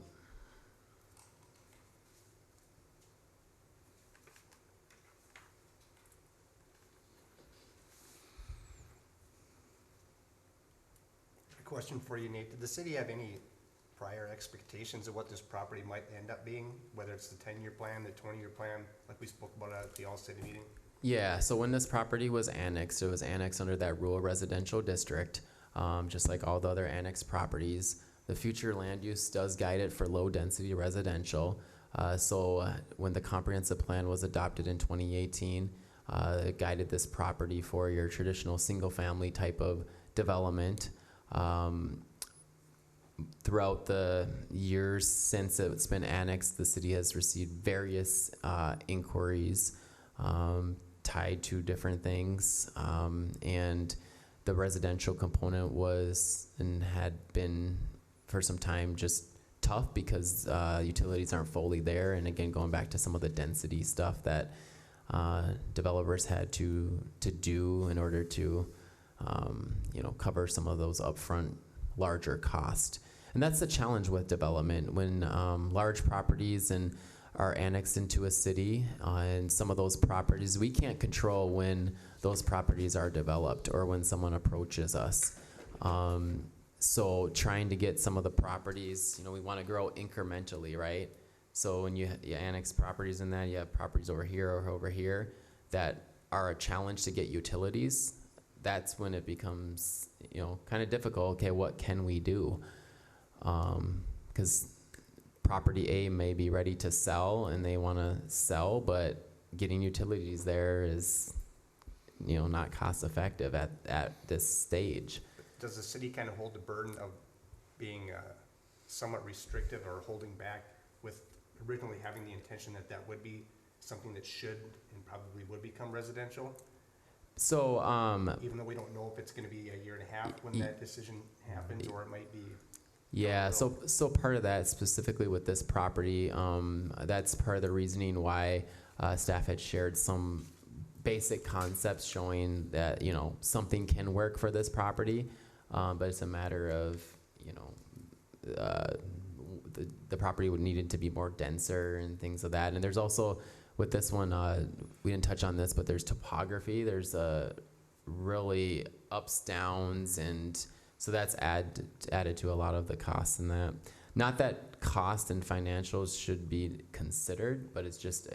A question for you, Nate. Did the city have any prior expectations of what this property might end up being? Whether it's the 10-year plan, the 20-year plan, like we spoke about at the all-city meeting? Yeah, so when this property was annexed, it was annexed under that rural residential district, just like all the other annexed properties. The future land use does guide it for low-density residential. When the comprehensive plan was adopted in 2018, it guided this property for your traditional single-family type of development. Throughout the years since it's been annexed, the city has received various inquiries tied to different things, and the residential component was and had been for some time just tough because utilities aren't fully there, and again, going back to some of the density stuff that developers had to do in order to cover some of those upfront larger costs. And that's the challenge with development when large properties are annexed into a city, and some of those properties we can't control when those properties are developed or when someone approaches us. So trying to get some of the properties, we want to grow incrementally, right? So when you annex properties in that, you have properties over here or over here that are a challenge to get utilities. That's when it becomes, kind of difficult. Okay, what can we do? Because property A may be ready to sell and they want to sell, but getting utilities there is, not cost effective at this stage. Does the city kind of hold the burden of being somewhat restrictive or holding back with originally having the intention that would be something that should and probably would become residential? So, even though we don't know if it's going to be a year and a half when that decision happens, or it might be. Yeah, so part of that specifically with this property, that's part of the reasoning why staff had shared some basic concepts showing that, something can work for this property, but it's a matter of, the property would needed to be more denser and things of that. And there's also, with this one, we didn't touch on this, but there's topography. There's really ups, downs, and so that's added to a lot of the costs in that. Not that cost and financials should be considered, but it's just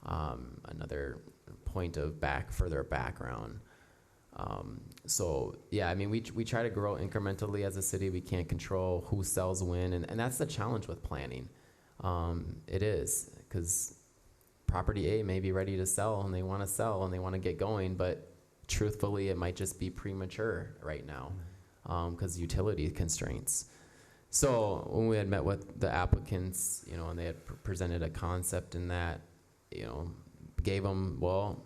another point of further background. So yeah, I mean, we try to grow incrementally as a city. We can't control who sells when, and that's the challenge with planning. It is, because property A may be ready to sell and they want to sell and they want to get going, but truthfully, it might just be premature right now because utility constraints. So when we had met with the applicants, and they had presented a concept in that, gave them, well,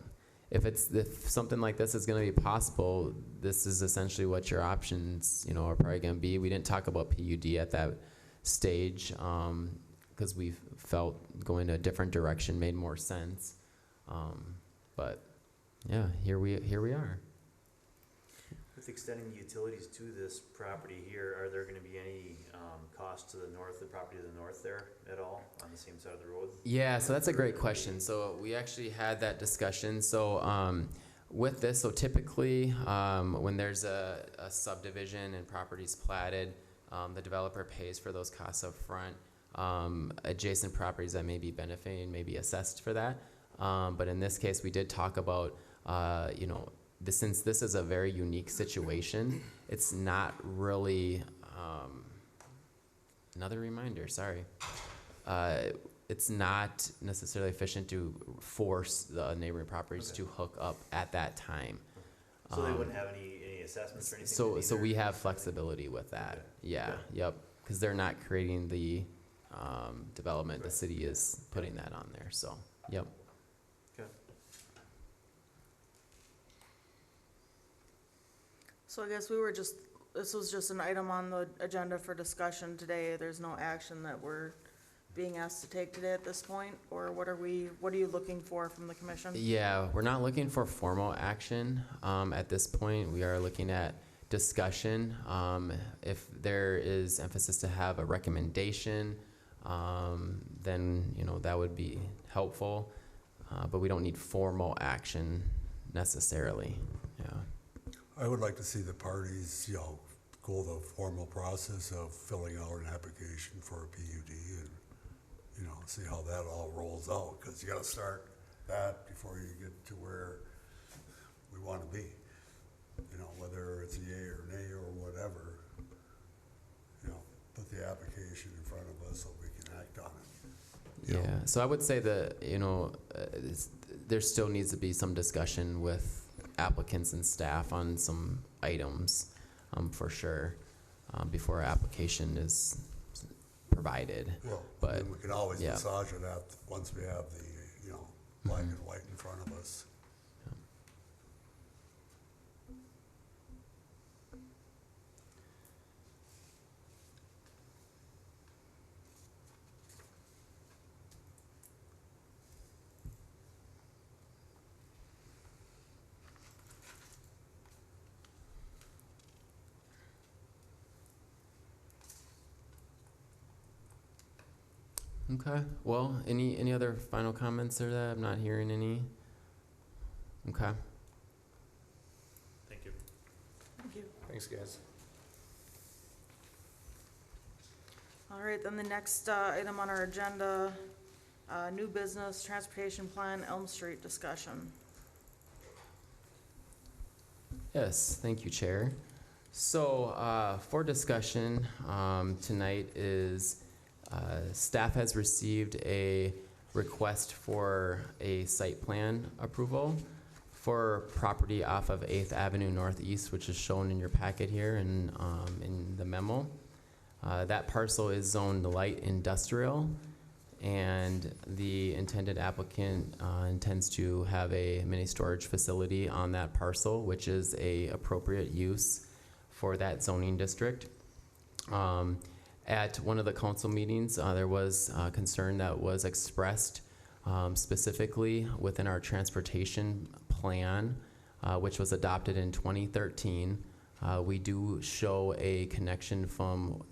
if something like this is going to be possible, this is essentially what your options, are probably going to be. We didn't talk about PUD at that stage because we felt going a different direction made more sense. But yeah, here we are. With extending the utilities to this property here, are there going to be any costs to the north, the property to the north there at all on the same side of the road? Yeah, so that's a great question. So we actually had that discussion. So with this, so typically when there's a subdivision and property's platted, the developer pays for those costs up front. Adjacent properties that may be benefiting may be assessed for that. But in this case, we did talk about, since this is a very unique situation, it's not really, another reminder, sorry. It's not necessarily efficient to force the neighboring properties to hook up at that time. So they wouldn't have any assessments or anything? So we have flexibility with that. Okay. Yeah, Okay. yep, because they're not creating the development, the city is putting that on there, so, yep. Okay. So I guess this was just an item on the agenda for discussion today. There's no action that we're being asked to take today at this point, or what are you looking for from the commission? Yeah, we're not looking for formal action at this point. We are looking at discussion. If there is emphasis to have a recommendation, then, that would be helpful. But we don't need formal action necessarily, yeah. I would like to see the parties, go the formal process of filling out an application for a PUD and, see how that all rolls out, because you gotta start that before you get to where we wanna be. Whether it's yay or nay or whatever, put the application in front of us so we can act on it. Yeah, so I would say that, there still needs to be some discussion with applicants and staff on some items, for sure, before our application is provided. Well, But, then we can always yeah. massage it out once we have the, black and white in front of us. Okay, well, any other final comments or that? I'm not hearing any. Okay. Thank you. Thank you. Thanks, guys. All right, then the next item on our agenda, new business, transportation plan, Elm Street discussion. Yes, thank you, Chair. So, for discussion, tonight is, staff has received a request for a site plan approval for property off of 8th Avenue Northeast, which is shown in your packet here and in the memo. That parcel is zoned light industrial, and the intended applicant intends to have a mini storage facility on that parcel, which is a appropriate use for that zoning district. At one of the council meetings, there was concern that was expressed specifically within our transportation plan, which was adopted in 2013. We do show a connection from,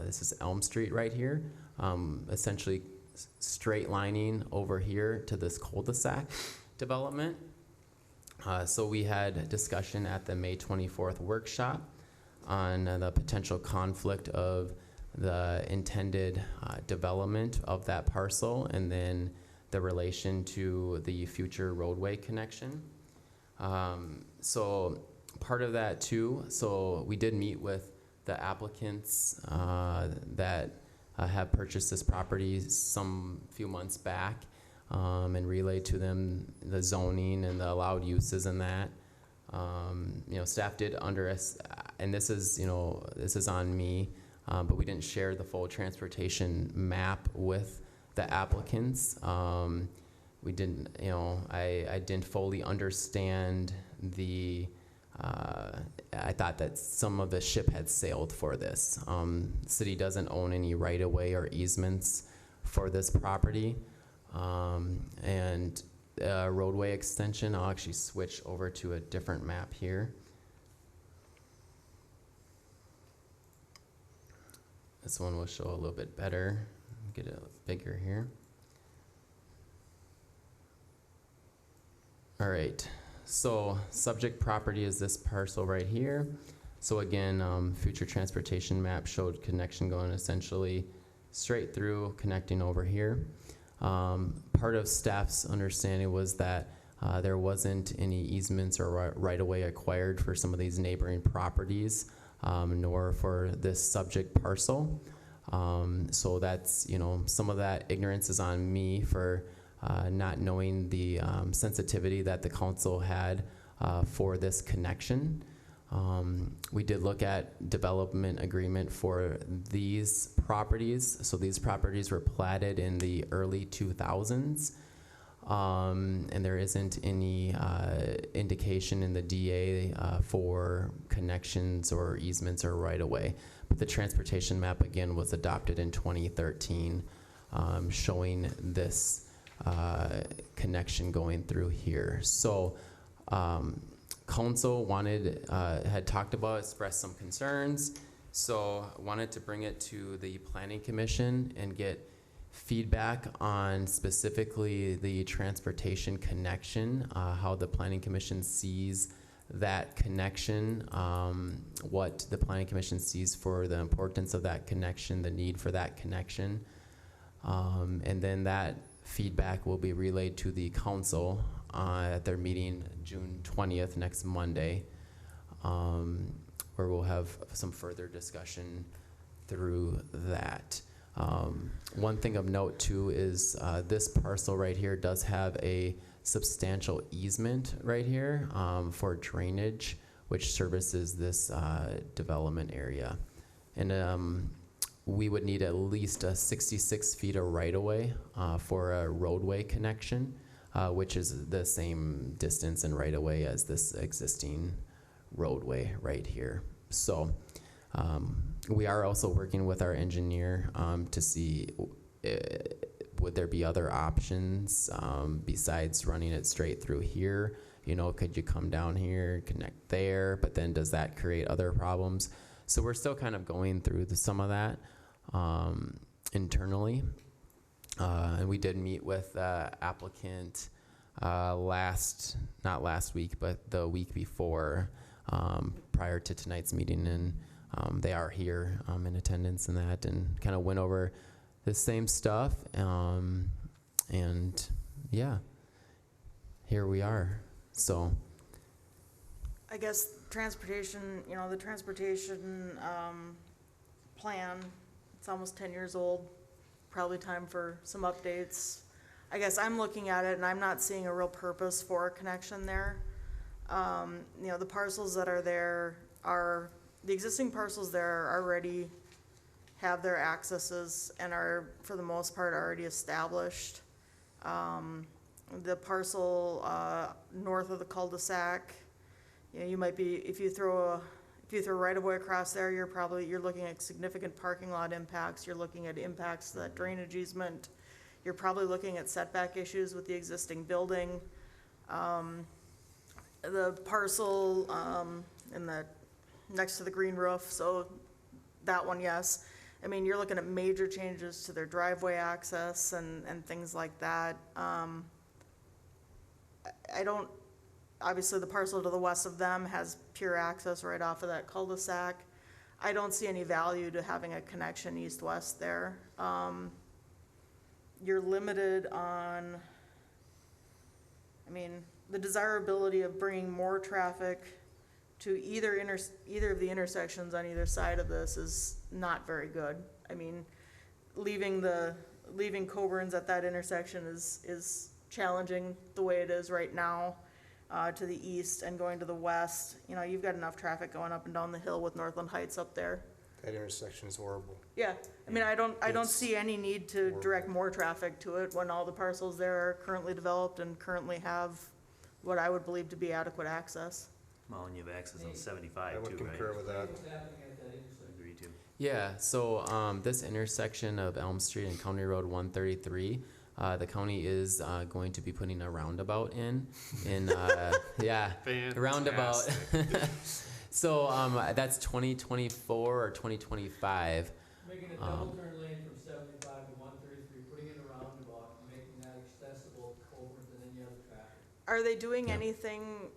this is Elm Street right here, essentially straight lining over here to this cul-de-sac development. So we had discussion at the May 24th workshop on the potential conflict of the intended development of that parcel and then the relation to the future roadway connection. So part of that too, so we did meet with the applicants that have purchased this property some few months back and relayed to them the zoning and the allowed uses in that. Staff did and this is on me, but we didn't share the full transportation map with the applicants. We didn't, I didn't fully understand I thought that some of the ship had sailed for this. The city doesn't own any right-of-way or easements for this property. And roadway extension, I'll actually switch over to a different map here. This one will show a little bit better. Get it bigger here. All right, so subject property is this parcel right here. So again, future transportation map showed connection going essentially straight through, connecting over here. Part of staff's understanding was that There wasn't any easements or right-of-way acquired for some of these neighboring properties, nor for this subject parcel. So that's, some of that ignorance is on me for not knowing the sensitivity that the council had for this connection. We did look at development agreement for these properties. So these properties were platted in the early 2000s. And there isn't any indication in the DA for connections or easements or right-of-way. But the transportation map, again, was adopted in 2013, showing this connection going through here. So council had talked about, expressed some concerns, so wanted to bring it to the planning commission and get feedback on specifically the transportation connection, how the planning commission sees that connection, what the planning commission sees for the importance of that connection, the need for that connection. And then that feedback will be relayed to the council at their meeting June 20th, next Monday, where we'll have some further discussion through that. One thing of note too is this parcel right here does have a substantial easement right here for drainage, which services this development area. And we would need at least 66 feet of right-of-way for a roadway connection, which is the same distance and right-of-way as this existing roadway right here. So we are also working with our engineer to see would there be other options besides running it straight through here. Could you come down here, connect there, but then does that create other problems? So we're still kind of going through some of that internally. And we did meet with the applicant not last week, but the week before, prior to tonight's meeting, and they are here in attendance and that, and kind of went over the same stuff. And yeah, here we are. So I guess transportation, the transportation plan, it's almost 10 years old. Probably time for some updates. I guess I'm looking at it and I'm not seeing a real purpose for a connection there. The parcels that are there the existing parcels there already have their accesses and are, for the most part, already established. The parcel north of the cul-de-sac, you might be, if you throw right of way across there, you're looking at significant parking lot impacts. You're looking at impacts to that drainage easement. You're probably looking at setback issues with the existing building. The parcel next to the green roof, so that one, yes. I mean, you're looking at major changes to their driveway access and things like that. Obviously the parcel to the west of them has pure access right off of that cul-de-sac. I don't see any value to having a connection east-west there. You're limited on, the desirability of bringing more traffic to either of the intersections on either side of this is not very good. Leaving Coburn's at that intersection is challenging the way it is right now. To the east and going to the west, you've got enough traffic going up and down the hill with Northland Heights up there. That intersection is horrible. Yeah, I don't see any need to direct more traffic to it when all the parcels there are currently developed and currently have what I would believe to be adequate access. Well, and you have access on 75 I would too, right? concur with that. Agree too. yeah, so this intersection of Elm Street and County Road 133, the county is going to be putting a roundabout in yeah, roundabout. So that's 2024 or 2025. Making a double turn lane from 75 to 133, putting in a roundabout, and making that accessible to Coburn and any other traffic. Are they doing Yeah. anything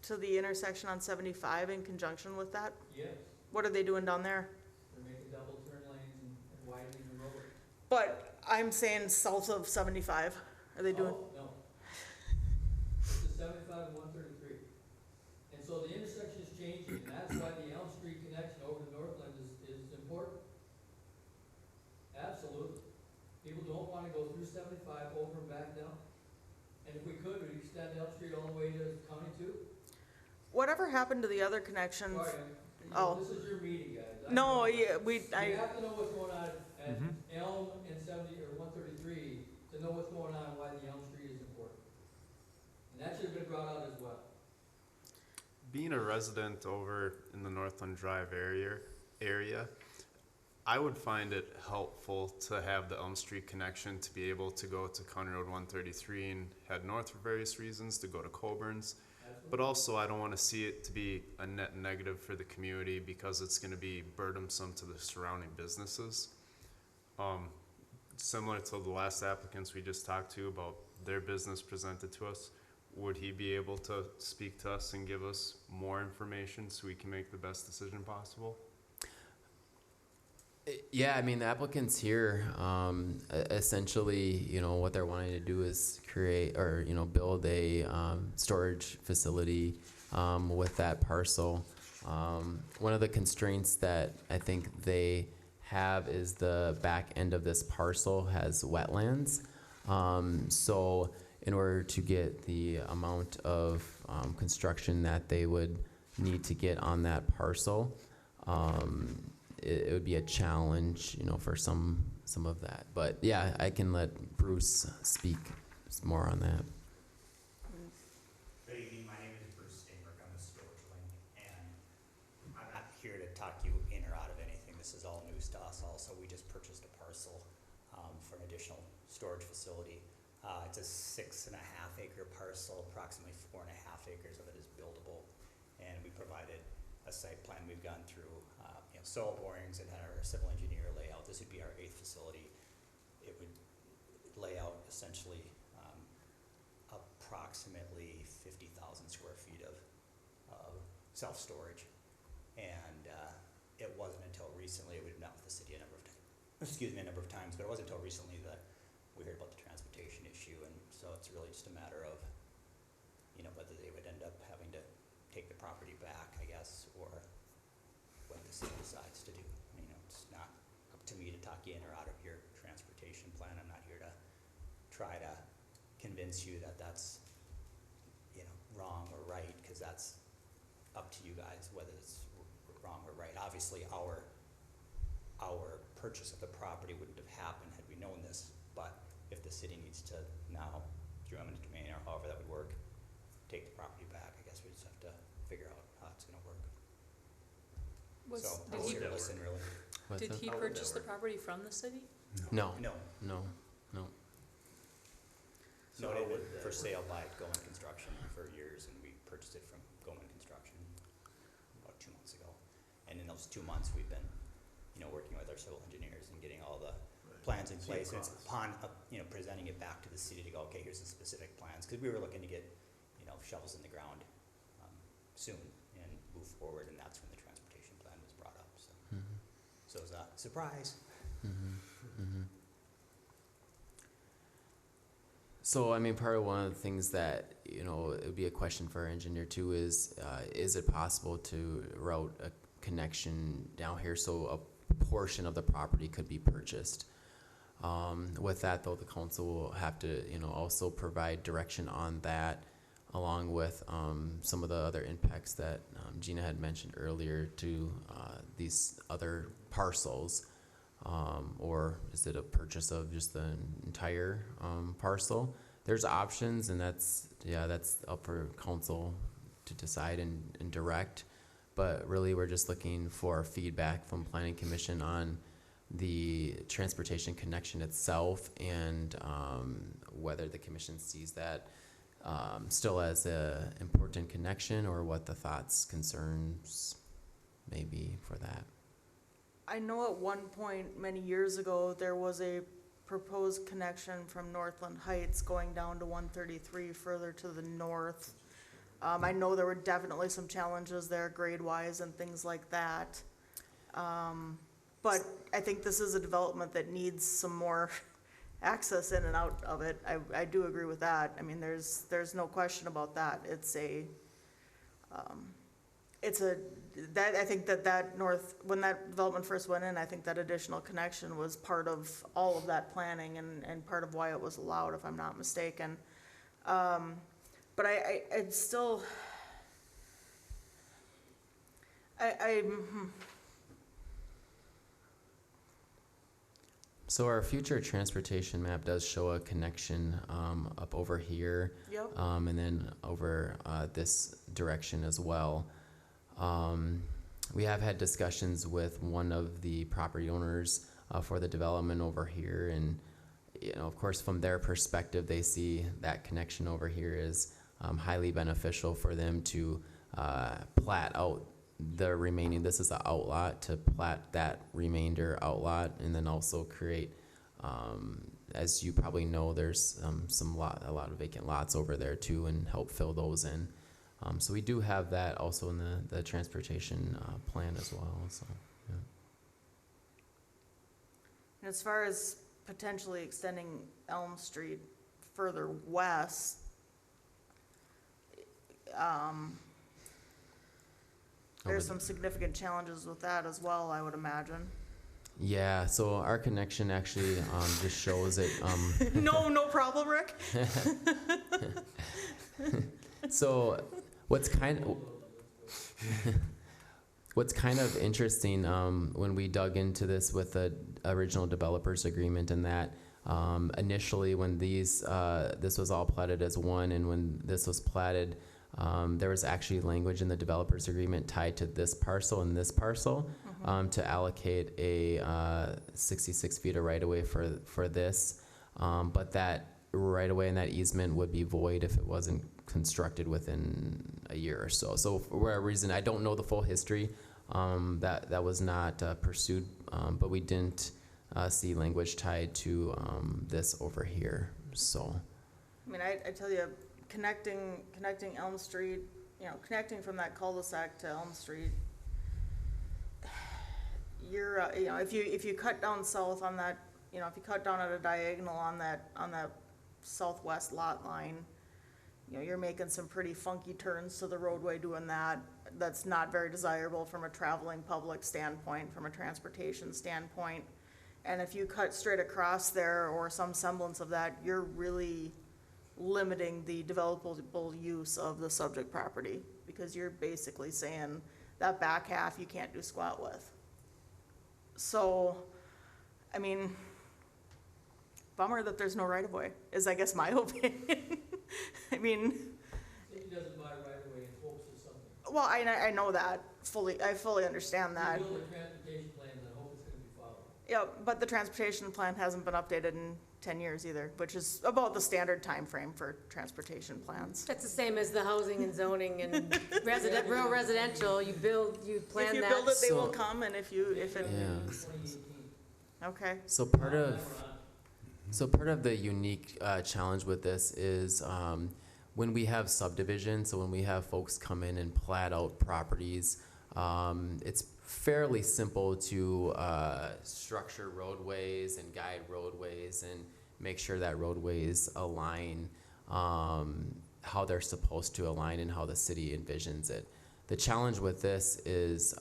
to the intersection on 75 in conjunction with that? Yes, What are they doing down there? they're making double turn lanes and widening the road. But I'm saying south of 75. Are they doing? Oh, no. This is 75 and 133. And so the intersection is changing, and that's why the Elm Street connection over to Northland is important. Absolutely. People don't want to go through 75 over and back down. And if we could, we'd extend Elm Street all the way to County 2. Whatever happened to the other connections? Sorry, Oh. this is your meeting, guys. No, yeah, You have to know what's going on at Elm and 70, or 133 to know what's going on and why the Elm Street is important. And that should have been brought out as well. Being a resident over in the Northland Drive area, I would find it helpful to have the Elm Street connection to be able to go to County Road 133 and head north for various reasons, to go to Coburn's. But also, I don't want to see it to be a net negative for the community because it's going to be burdensome to the surrounding businesses. Similar to the last applicants we just talked to about their business presented to us, would he be able to speak to us and give us more information so we can make the best decision possible? Yeah, I mean, the applicants here, essentially, you know, what they're wanting to do is create or, you know, build a storage facility with that parcel. One of the constraints that I think they have is the back end of this parcel has wetlands. So in order to get the amount of construction that they would need to get on that parcel, it would be a challenge, you know, for some of that. But yeah, I can let Bruce speak more on that. Good evening, my name is Bruce Steinberg, I'm a storage link, and I'm not here to talk you in or out of anything. This is all news to us also. We just purchased a parcel for an additional storage facility. It's a 6.5 acre parcel, approximately 4.5 acres of it is buildable, and we provided a site plan. We've gone through soil borings and had our civil engineer lay out. This would be our 8th facility. It would lay out essentially approximately 50,000 square feet of self-storage. And it wasn't until recently, we've met with the city a number of times, but it wasn't until recently that we heard about the transportation issue. And so it's really just a matter of, you know, whether they would end up having to take the property back, I guess, or what the city decides to do. You know, it's not up to me to talk you in or out of your transportation plan. I'm not here to try to convince you that that's, you know, wrong or right, because that's up to you guys whether it's wrong or right. Obviously, our purchase of the property wouldn't have happened had we known this, but if the city needs to now, through eminent domain or however that would work, take the property back, I guess we just have to figure out how it's gonna work. So, I'm here to listen, really. What's Did that? he purchase the property from the city? No. No, So for sale by Goman Construction for years, and we purchased it from Goman Construction about 2 months ago. And in those 2 months, we've been, you know, working with our civil engineers and getting all the plans in place. And it's upon, you know, presenting it back to the city to go, okay, here's the specific plans, because we were looking to get, you know, shovels in the ground soon and move forward, and that's when the transportation plan was brought up. So, so it was a surprise. So, I mean, part of one of the things that, you know, it would be a question for our engineer too is it possible to route a connection down here so a portion of the property could be purchased? With that though, the council will have to, you know, also provide direction on that along with some of the other impacts that Gina had mentioned earlier to these other parcels. Or is it a purchase of just the entire parcel? There's options, and that's up for council to decide and direct. But really, we're just looking for feedback from Planning Commission on the transportation connection itself and whether the commission sees that still as a important connection or what the thoughts, concerns may be for that. I know at one point, many years ago, there was a proposed connection from Northland Heights going down to 133 further to the north. I know there were definitely some challenges there grade-wise and things like that. But I think this is a development that needs some more access in and out of it. I do agree with that. I mean, there's no question about that. I think that when that development first went in, I think that additional connection was part of all of that planning and part of why it was allowed, if I'm not mistaken. But I'd still, So our future transportation map does show a connection up over here, yep, and then over this direction as well. We have had discussions with one of the property owners for the development over here, and of course, from their perspective, they see that connection over here is highly beneficial for them to plat out the remaining. This is an outlot, to plat that remainder outlot, and then also create, as you probably know, there's a lot of vacant lots over there too, and help fill those in. So we do have that also in the transportation plan as well. So, yeah. and as far as potentially extending Elm Street further west, there's some significant challenges with that as well, I would imagine. Yeah, so our connection actually just shows it. No problem, Rick. So what's kind of interesting when we dug into this with the original developers agreement, and that initially when this was all platted as one, and when this was platted, there was actually language in the developers agreement tied to this parcel and this parcel to allocate a 66 feet of right-of-way for this, but that right-of-way and that easement would be void if it wasn't constructed within a year or so. So for whatever reason, I don't know the full history, that was not pursued, but we didn't see language tied to this over here. So, I mean, I tell you, connecting Elm Street, connecting from that cul-de-sac to Elm Street, you're, if you cut down south on that, if you cut down at a diagonal on that southwest lot line, you're making some pretty funky turns to the roadway doing that. That's not very desirable from a traveling public standpoint, from a transportation standpoint. And if you cut straight across there or some semblance of that, you're really limiting the developable use of the subject property, because you're basically saying that back half you can't do squat with. So, I mean, bummer that there's no right-of-way, is I guess my opinion. I mean, He doesn't buy right away and hopes for something. well, I know that fully, I fully understand that. You build a transportation plan and hope it's gonna be followed. Yeah, but the transportation plan hasn't been updated in 10 years either, which is about the standard time frame for transportation plans. That's the same as the housing and zoning and rural residential, you plan that. If you build it, they will So- come, and if it, Yeah. 2018. okay. So part of the unique challenge with this is when we have subdivision, so when we have folks come in and plat out properties, it's fairly simple to structure roadways and guide roadways and make sure that roadways align how they're supposed to align and how the city envisions it. The challenge with this is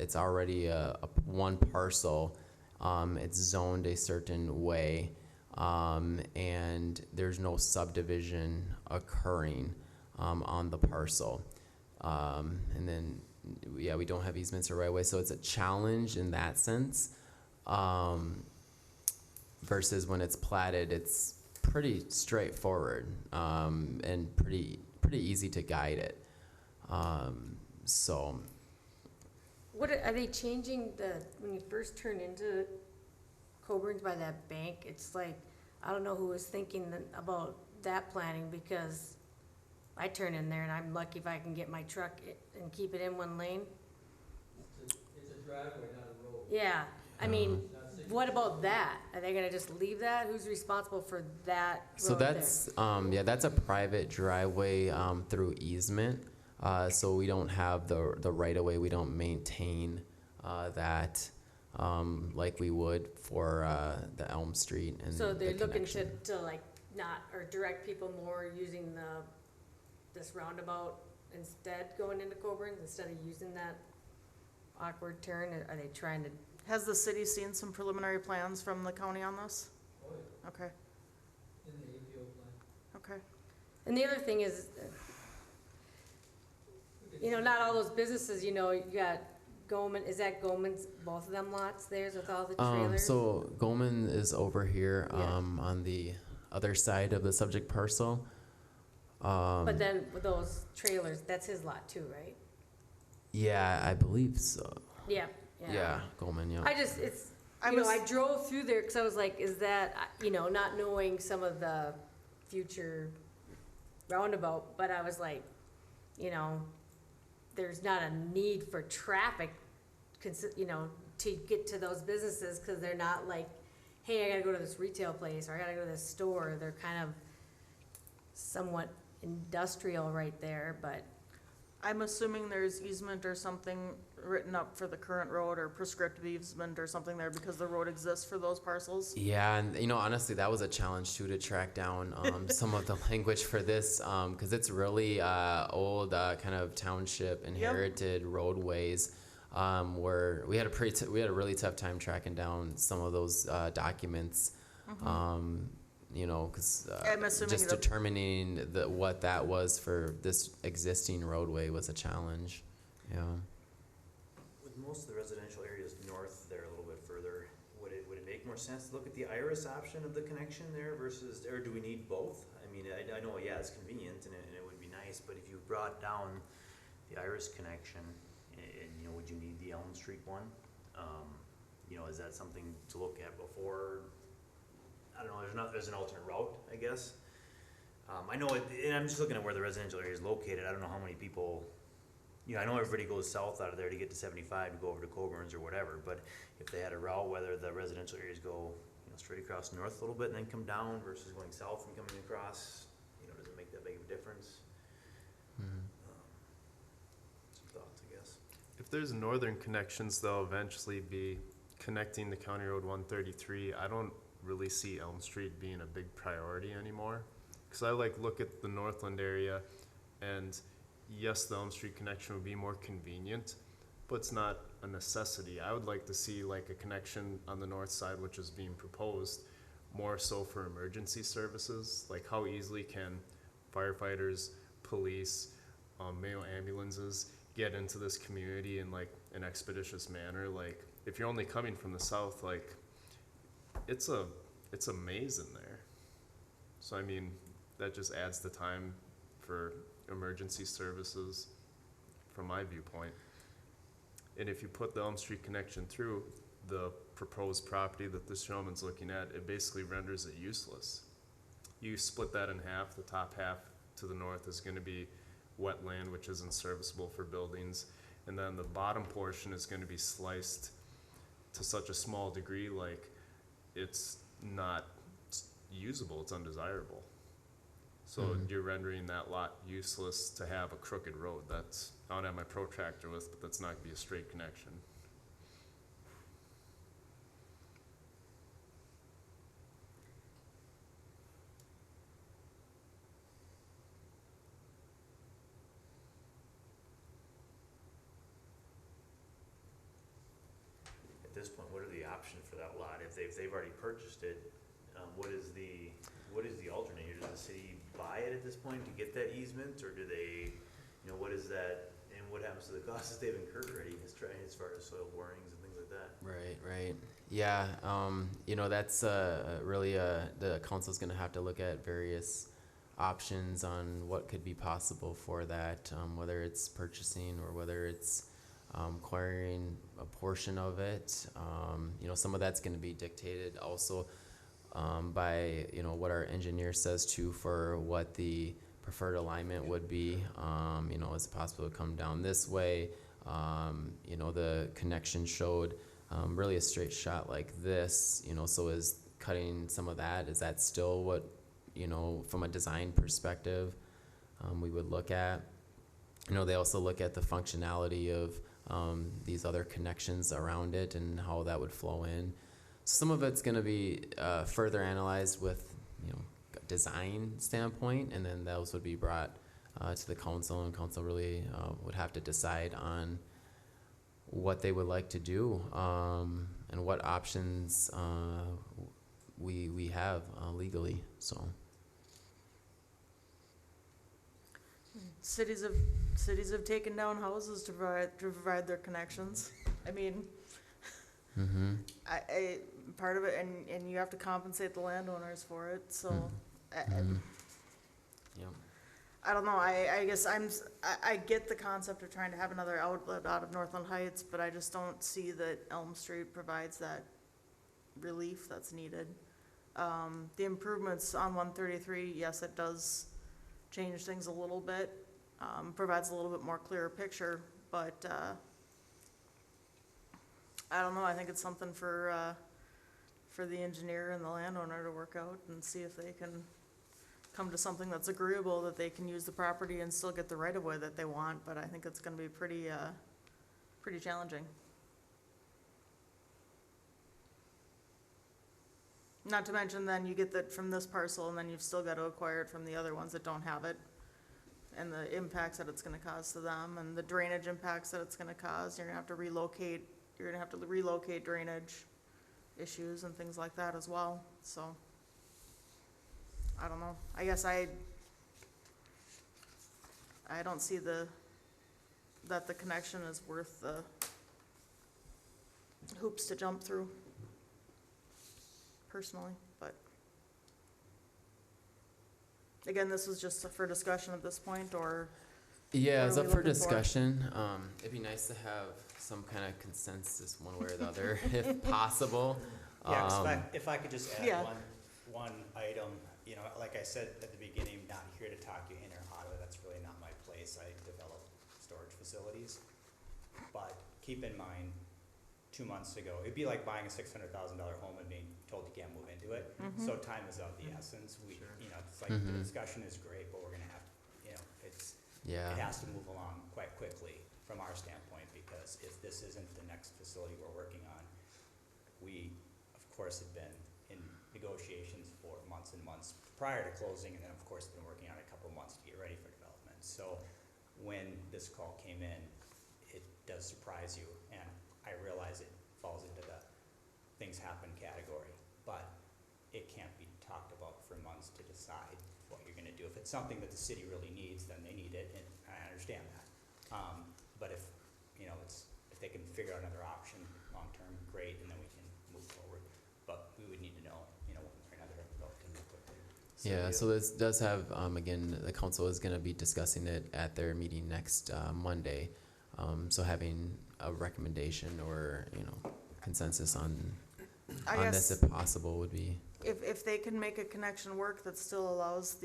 it's already a one parcel. It's zoned a certain way, and there's no subdivision occurring on the parcel. And then, yeah, we don't have easements or right of way, so it's a challenge in that sense. Versus when it's platted, it's pretty straightforward and pretty easy to guide it. So. What, are they changing when you first turn into Coburn's by that bank, it's like, I don't know who was thinking about that planning, because I turn in there and I'm lucky if I can get my truck and keep it in one lane. It's a driveway, not a road. Yeah, I mean, It's not safe. what about that? Are they gonna just leave that? Who's responsible for that So road there? that's, that's a private driveway through easement. So we don't have the right of way, we don't maintain that. like we would for the Elm Street and So they're the looking connection. to like not, or direct people more using this roundabout instead going into Coburn, instead of using that awkward turn, or are they trying to? Has the city seen some preliminary plans from the county on this? Oh, yeah, Okay, in the APO plan. okay. And the other thing is, you know, not all those businesses, you know, you got Goldman, is that Goldman's, both of them lots theirs with all the trailers? So Goldman is over here Yeah. on the other side of the subject parcel. But then with those trailers, that's his lot too, right? Yeah, I believe so. Yeah, Yeah, Goldman, yeah. I just, it's, I you know, was- I drove through there because I was like, is that, you know, not knowing some of the future roundabout, but I was like, you know, there's not a need for traffic, you know, to get to those businesses because they're not like, hey, I gotta go to this retail place or I gotta go to this store. They're kind of somewhat industrial right there, but I'm assuming there's easement or something written up for the current road or prescriptive easement or something there because the road exists for those parcels. Yeah, and honestly, that was a challenge too to track down some of the language for this because it's really old kind of township inherited roadways where we had a really tough time tracking down some of those documents. You know, because I'm assuming just the- determining what that was for this existing roadway was a challenge. Yeah. With most of the residential areas north there a little bit further, would it make more sense to look at the Iris option of the connection there versus, or do we need both? I mean, I know, yeah, it's convenient and it would be nice, but if you brought down the Iris connection, and you know, would you need the Elm Street one? You know, is that something to look at before? I don't know, there's an alternate route, I guess. I know, and I'm just looking at where the residential area is located, I don't know how many people, you know, I know everybody goes south out of there to get to 75 to go over to Coburn's or whatever, but if they had a route, whether the residential areas go, you know, straight across north a little bit and then come down versus going south and coming across, you know, does it make that big of a difference? Some thoughts, I guess. If there's northern connections, they'll eventually be connecting to County Road 133. I don't really see Elm Street being a big priority anymore. Because I look at the Northland area, and yes, the Elm Street connection would be more convenient, but it's not a necessity. I would like to see like a connection on the north side, which is being proposed, more so for emergency services. Like how easily can firefighters, police, Mayo ambulances get into this community in like an expeditious manner? Like if you're only coming from the south, like it's a maze in there. So I mean, that just adds the time for emergency services from my viewpoint. And if you put the Elm Street connection through the proposed property that this gentleman's looking at, it basically renders it useless. You split that in half. The top half to the north is going to be wetland, which isn't serviceable for buildings, and then the bottom portion is going to be sliced to such a small degree, like it's not usable, it's undesirable. So you're rendering that lot useless to have a crooked road. That's, I don't have my protractor with, but that's not gonna be a straight connection. At this point, what are the options for that lot? If they've already purchased it, what is the alternate here? Does the city buy it at this point to get that easement, or do they, you know, what is that, and what happens to the costs that they've incurred already as far as soil borings and things like that? Right. Yeah, you know, that's really the council's gonna have to look at various options on what could be possible for that, whether it's purchasing or whether it's acquiring a portion of it. You know, some of that's gonna be dictated also by, you know, what our engineer says too for what the preferred alignment would be. You know, is it possible to come down this way? You know, the connection showed really a straight shot like this, you know, so is cutting some of that, is that still what, you know, from a design perspective, we would look at? You know, they also look at the functionality of these other connections around it and how that would flow in. Some of it's going to be further analyzed with, design standpoint, and then those would be brought to the council, and council really would have to decide on what they would like to do and what options we have legally. So Cities have taken down houses to provide their connections. I mean, I part of it, and you have to compensate the landowners for it, so. yeah. I don't know, I guess I get the concept of trying to have another outlet out of Northland Heights, but I just don't see that Elm Street provides that relief that's needed. The improvements on 133, yes, it does change things a little bit, provides a little bit more clearer picture, but, I don't know, I think it's something for the engineer and the landowner to work out and see if they can come to something that's agreeable, that they can use the property and still get the right of way that they want, but I think it's gonna be pretty challenging. Not to mention then you get that from this parcel and then you've still gotta acquire it from the other ones that don't have it. And the impacts that it's gonna cause to them and the drainage impacts that it's gonna cause, you're gonna have to relocate drainage issues and things like that as well, so. I don't know, I guess I don't see that the connection is worth the hoops to jump through, personally, but. Again, this was just for discussion at this point, or? Yeah, What it's are up we for looking for? discussion. It'd be nice to have some kind of consensus one way or the other, if possible. Yeah, 'cause if I could just add Yeah. one item, like I said at the beginning, not here to talk you in or out of it, that's really not my place, I develop storage facilities. But keep in mind, 2 months ago, it'd be like buying a $600,000 home and being told you can't move into it. So time is of the essence, it's like the discussion is great, but we're gonna have, it Yeah. has to move along quite quickly from our standpoint, because if this isn't the next facility we're working on, we, of course, have been in negotiations for months and months prior to closing, and then, of course, been working on it a couple of months to get ready for development. So when this call came in, it does surprise you, and I realize it falls into the things happen category, but it can't be talked about for months to decide what you're gonna do. If it's something that the city really needs, then they need it, and I understand that. But if, if they can figure out another option long-term, great, and then we can move forward. But we would need to know, one way or another relatively quickly. Yeah, so this does have, again, the council is gonna be discussing it at their meeting next Monday. So having a recommendation or, consensus on I this guess if possible would be, if they can make a connection work that still allows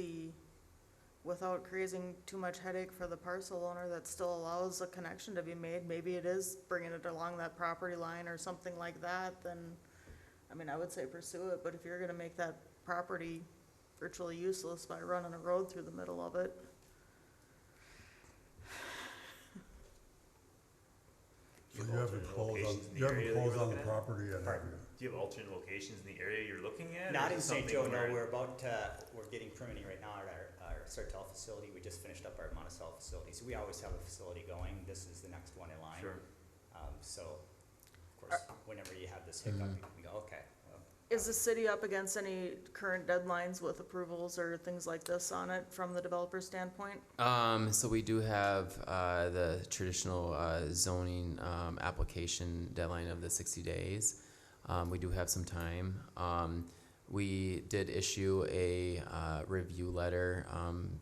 without creating too much headache for the parcel owner, that still allows a connection to be made, maybe it is bringing it along that property line or something like that, then, I would say pursue it, but if you're gonna make that property virtually useless by running a road through the middle of it. So you haven't closed on the property yet, have you? Do you have alternate locations in the area you're looking at? Not or in is it St. Joe, something no, where- we're getting permitting right now at our Sartell facility. We just finished up our Monticello facility, so we always have a facility going. This is the next one in line. Sure. So, of course, whenever you have this hiccup, you can go, okay, well, Is the city up against any current deadlines with approvals or things like this on it from the developer standpoint? so we do have, the traditional, zoning, application deadline of the 60 days. We do have some time. We did issue a review letter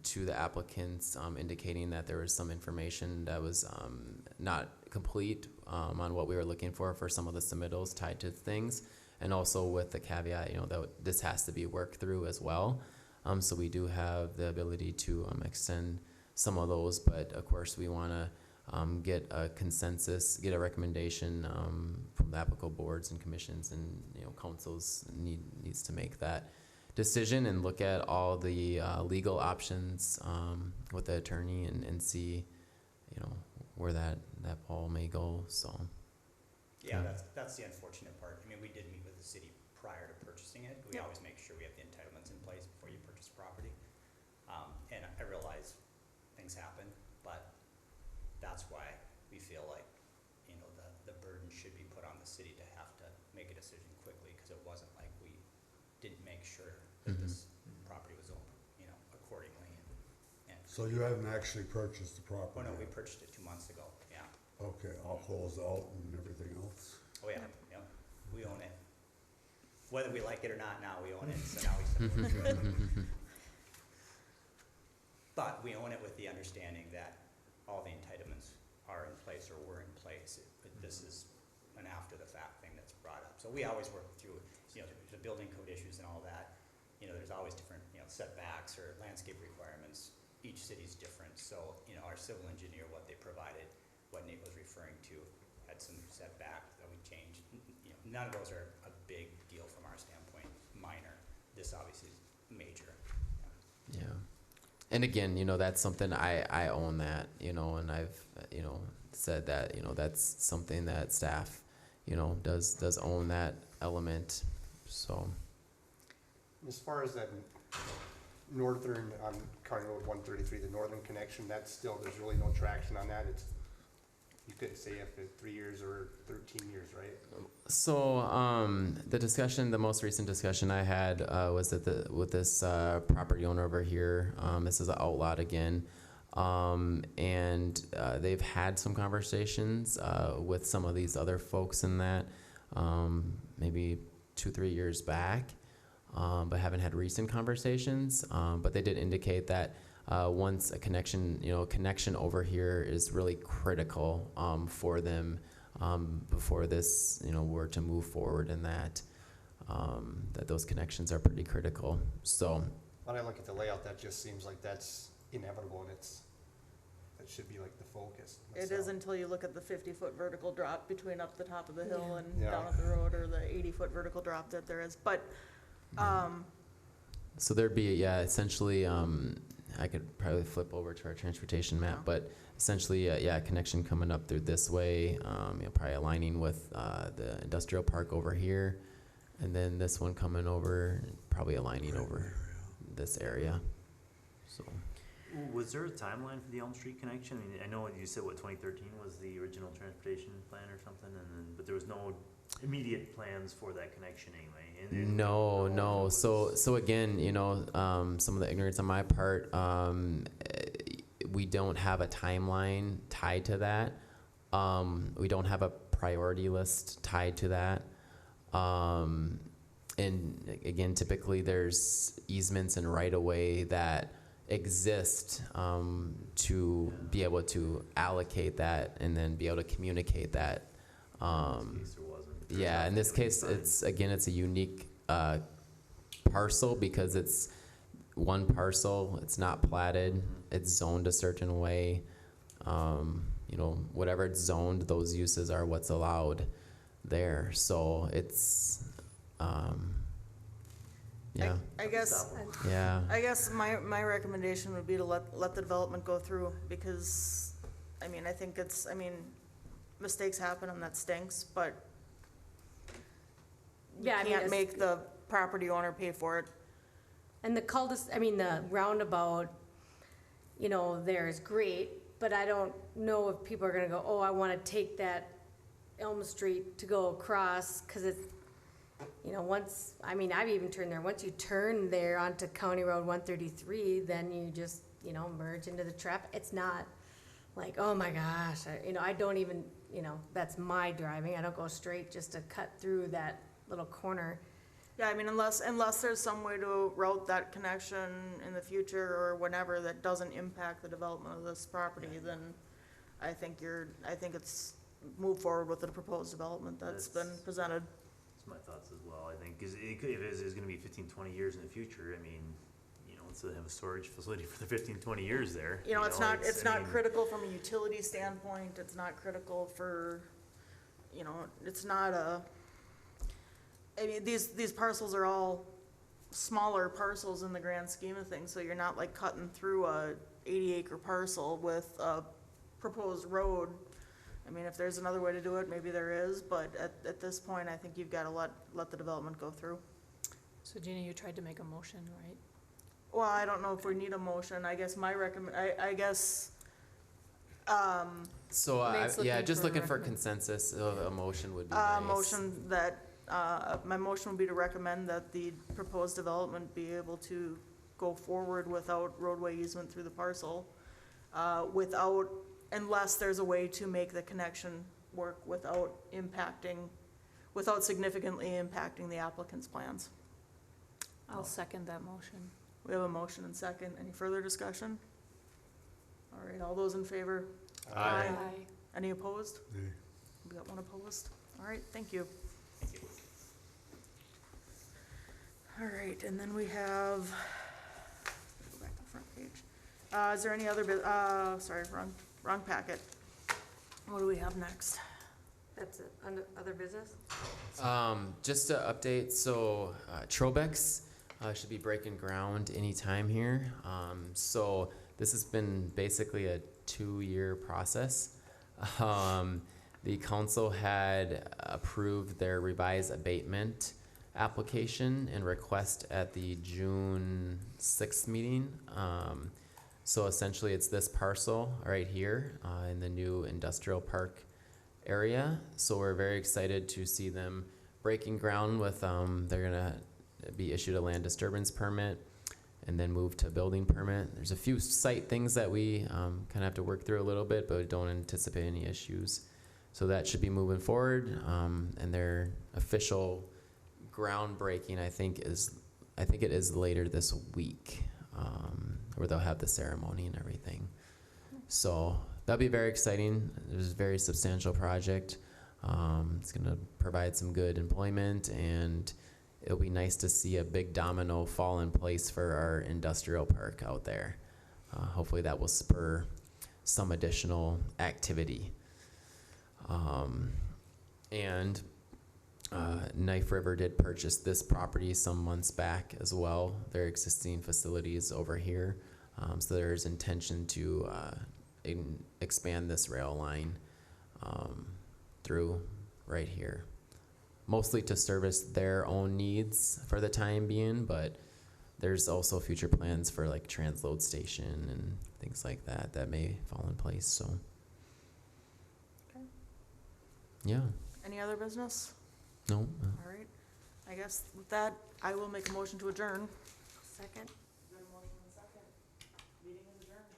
to the applicants indicating that there was some information that was not complete on what we were looking for some of the submittals tied to things, and also with the caveat, that this has to be worked through as well. So we do have the ability to extend some of those, but of course we want to get a consensus, get a recommendation from the applicable boards and commissions, and councils needs to make that decision and look at all the legal options with the attorney and see where that that ball may go, so. Yeah, Okay. that's the unfortunate part. I mean, we did meet with the city prior to purchasing it. We Yep. always make sure we have the entitlements in place before you purchase property. And I realize things happen, but that's why we feel like, you know, the burden should be put on the city to have to make a decision quickly, because it wasn't like we didn't make sure that Mhm. this property was open, you know, accordingly. And So you haven't actually purchased the property? Oh, no, we yet? purchased it 2 months ago, yeah. Okay, all closed out and everything else? Oh, yeah, yeah, we own it. Whether we like it or not, now we own it, so now we sell it. But we own it with the understanding that all the entitlements are in place or were in place. This is an after-the-fact thing that's brought up. So we always work through, you know, the building code issues and all that. You know, there's always different, you know, setbacks or landscape requirements. Each city's different, so, you know, our civil engineer, what they provided, what Nate was referring to, had some setback that we changed. You know, none of those are a big deal from our standpoint, minor. This obviously is major. Yeah. And again, you know, that's something I own that, you know, and I've, you know, said that, you know, that's something that staff, you know, does own that element, so. As far as that northern, on County Road 133, the northern connection, that's still, there's really no traction on that. It's, you couldn't say after 3 years or 13 years, right? So, the most recent discussion I had, was that with this, property owner over here, this is an outlot again. And they've had some conversations, with some of these other folks in that, maybe 2-3 years back, but haven't had recent conversations. But they did indicate that, once a connection over here is really critical, for them, before this, you know, were to move forward in that, that those connections are pretty critical, so. When I look at the layout, that just seems like that's inevitable, and that should be like the focus. It is until you look at the 50-foot vertical drop between up the top of the hill and Yeah. down at the road, or the 80-foot vertical drop that there is, but, So there'd be, essentially, I could probably flip over to our transportation map, Yeah. but essentially, a connection coming up through this way, you know, probably aligning with, the industrial park over here, and then this one coming over, probably aligning over this area, so. Was there a timeline for the Elm Street connection? I mean, I know you said, 2013 was the original transportation plan or something, but there was no immediate plans for that connection anyway. No. So again, you know, some of the ignorance on my part, we don't have a timeline tied to that. We don't have a priority list tied to that. And again, typically there's easements and right-of-way that exist, to be able to allocate that and then be able to communicate that. In this case, there wasn't. There was Yeah, in this nothing case, signed. it's a unique, parcel because it's one parcel, it's not platted, it's zoned a certain way. You know, whatever it's zoned, those uses are what's allowed there, so it's, yeah, I guess, yeah. I guess my recommendation would be to let the development go through, because, I mean, I think mistakes happen and that stinks, but you Yeah, I mean, can't it's- make the property owner pay for it. And the the roundabout, you know, there is great, but I don't know if people are gonna go, oh, I wanna take that Elm Street to go across, cause it's, you know, I've even turned there, once you turn there onto County Road 133, then you just, you know, merge into the traffic. It's not like, oh my gosh, I don't even, that's my driving, I don't go straight just to cut through that little corner. Yeah, I mean, unless there's some way to route that connection in the future or whenever that doesn't impact the development of this property, then I think it's move forward with the proposed development that's been presented. That's my thoughts as well, I think, because if it is gonna be 15, 20 years in the future, I mean, let's have a storage facility for the 15, 20 years there. It's not critical from a utility standpoint, it's not critical for, it's not these parcels are all smaller parcels in the grand scheme of things, so you're not like cutting through a 80-acre parcel with a proposed road I mean, if there's another way to do it, maybe there is, but at this point, I think you've gotta let the development go through. So Gina, you tried to make a motion, right? Well, I don't know if we need a motion, I guess I guess, So, Nate's yeah, looking just for a looking for recommend- consensus of a motion would be nice. motion that, my motion would be to recommend that the proposed development be able to go forward without roadway easement through the parcel, unless there's a way to make the connection work without significantly impacting the applicant's plans. I'll second that motion. We have a motion and second. Any further discussion? All right, all those in favor? Aye. Any opposed? We got one opposed. All right, thank you. All right, and then we have, go back to the front page. Is there any other, sorry, wrong packet. What do we have next? That's it, under other business? Just to update, so Trobex should be breaking ground anytime here. So this has been basically a 2-year process. The council had approved their revised abatement application and request at the June 6th meeting. So essentially it's this parcel right here in the new industrial park area. So we're very excited to see them breaking ground with, they're gonna be issued a land disturbance permit and then move to building permit. There's a few site things that we kind of have to work through a little bit, but don't anticipate any issues. So that should be moving forward, and their official groundbreaking, I think it is later this week, where they'll have the ceremony and everything. So that'll be very exciting. It's a very substantial project. It's gonna provide some good employment, and it'll be nice to see a big domino fall in place for our industrial park out there. Hopefully that will spur some additional activity. And Knife River did purchase this property some months back as well. Their existing facilities over here. So there's intention to expand this rail line through right here. Mostly to service their own needs for the time being, but there's also future plans for like transload station and things like that that may fall in place, so. Okay. Yeah, Any other business? no, All right. I guess with that, I will make a motion to adjourn. Second? Motion and second. Meeting is adjourned.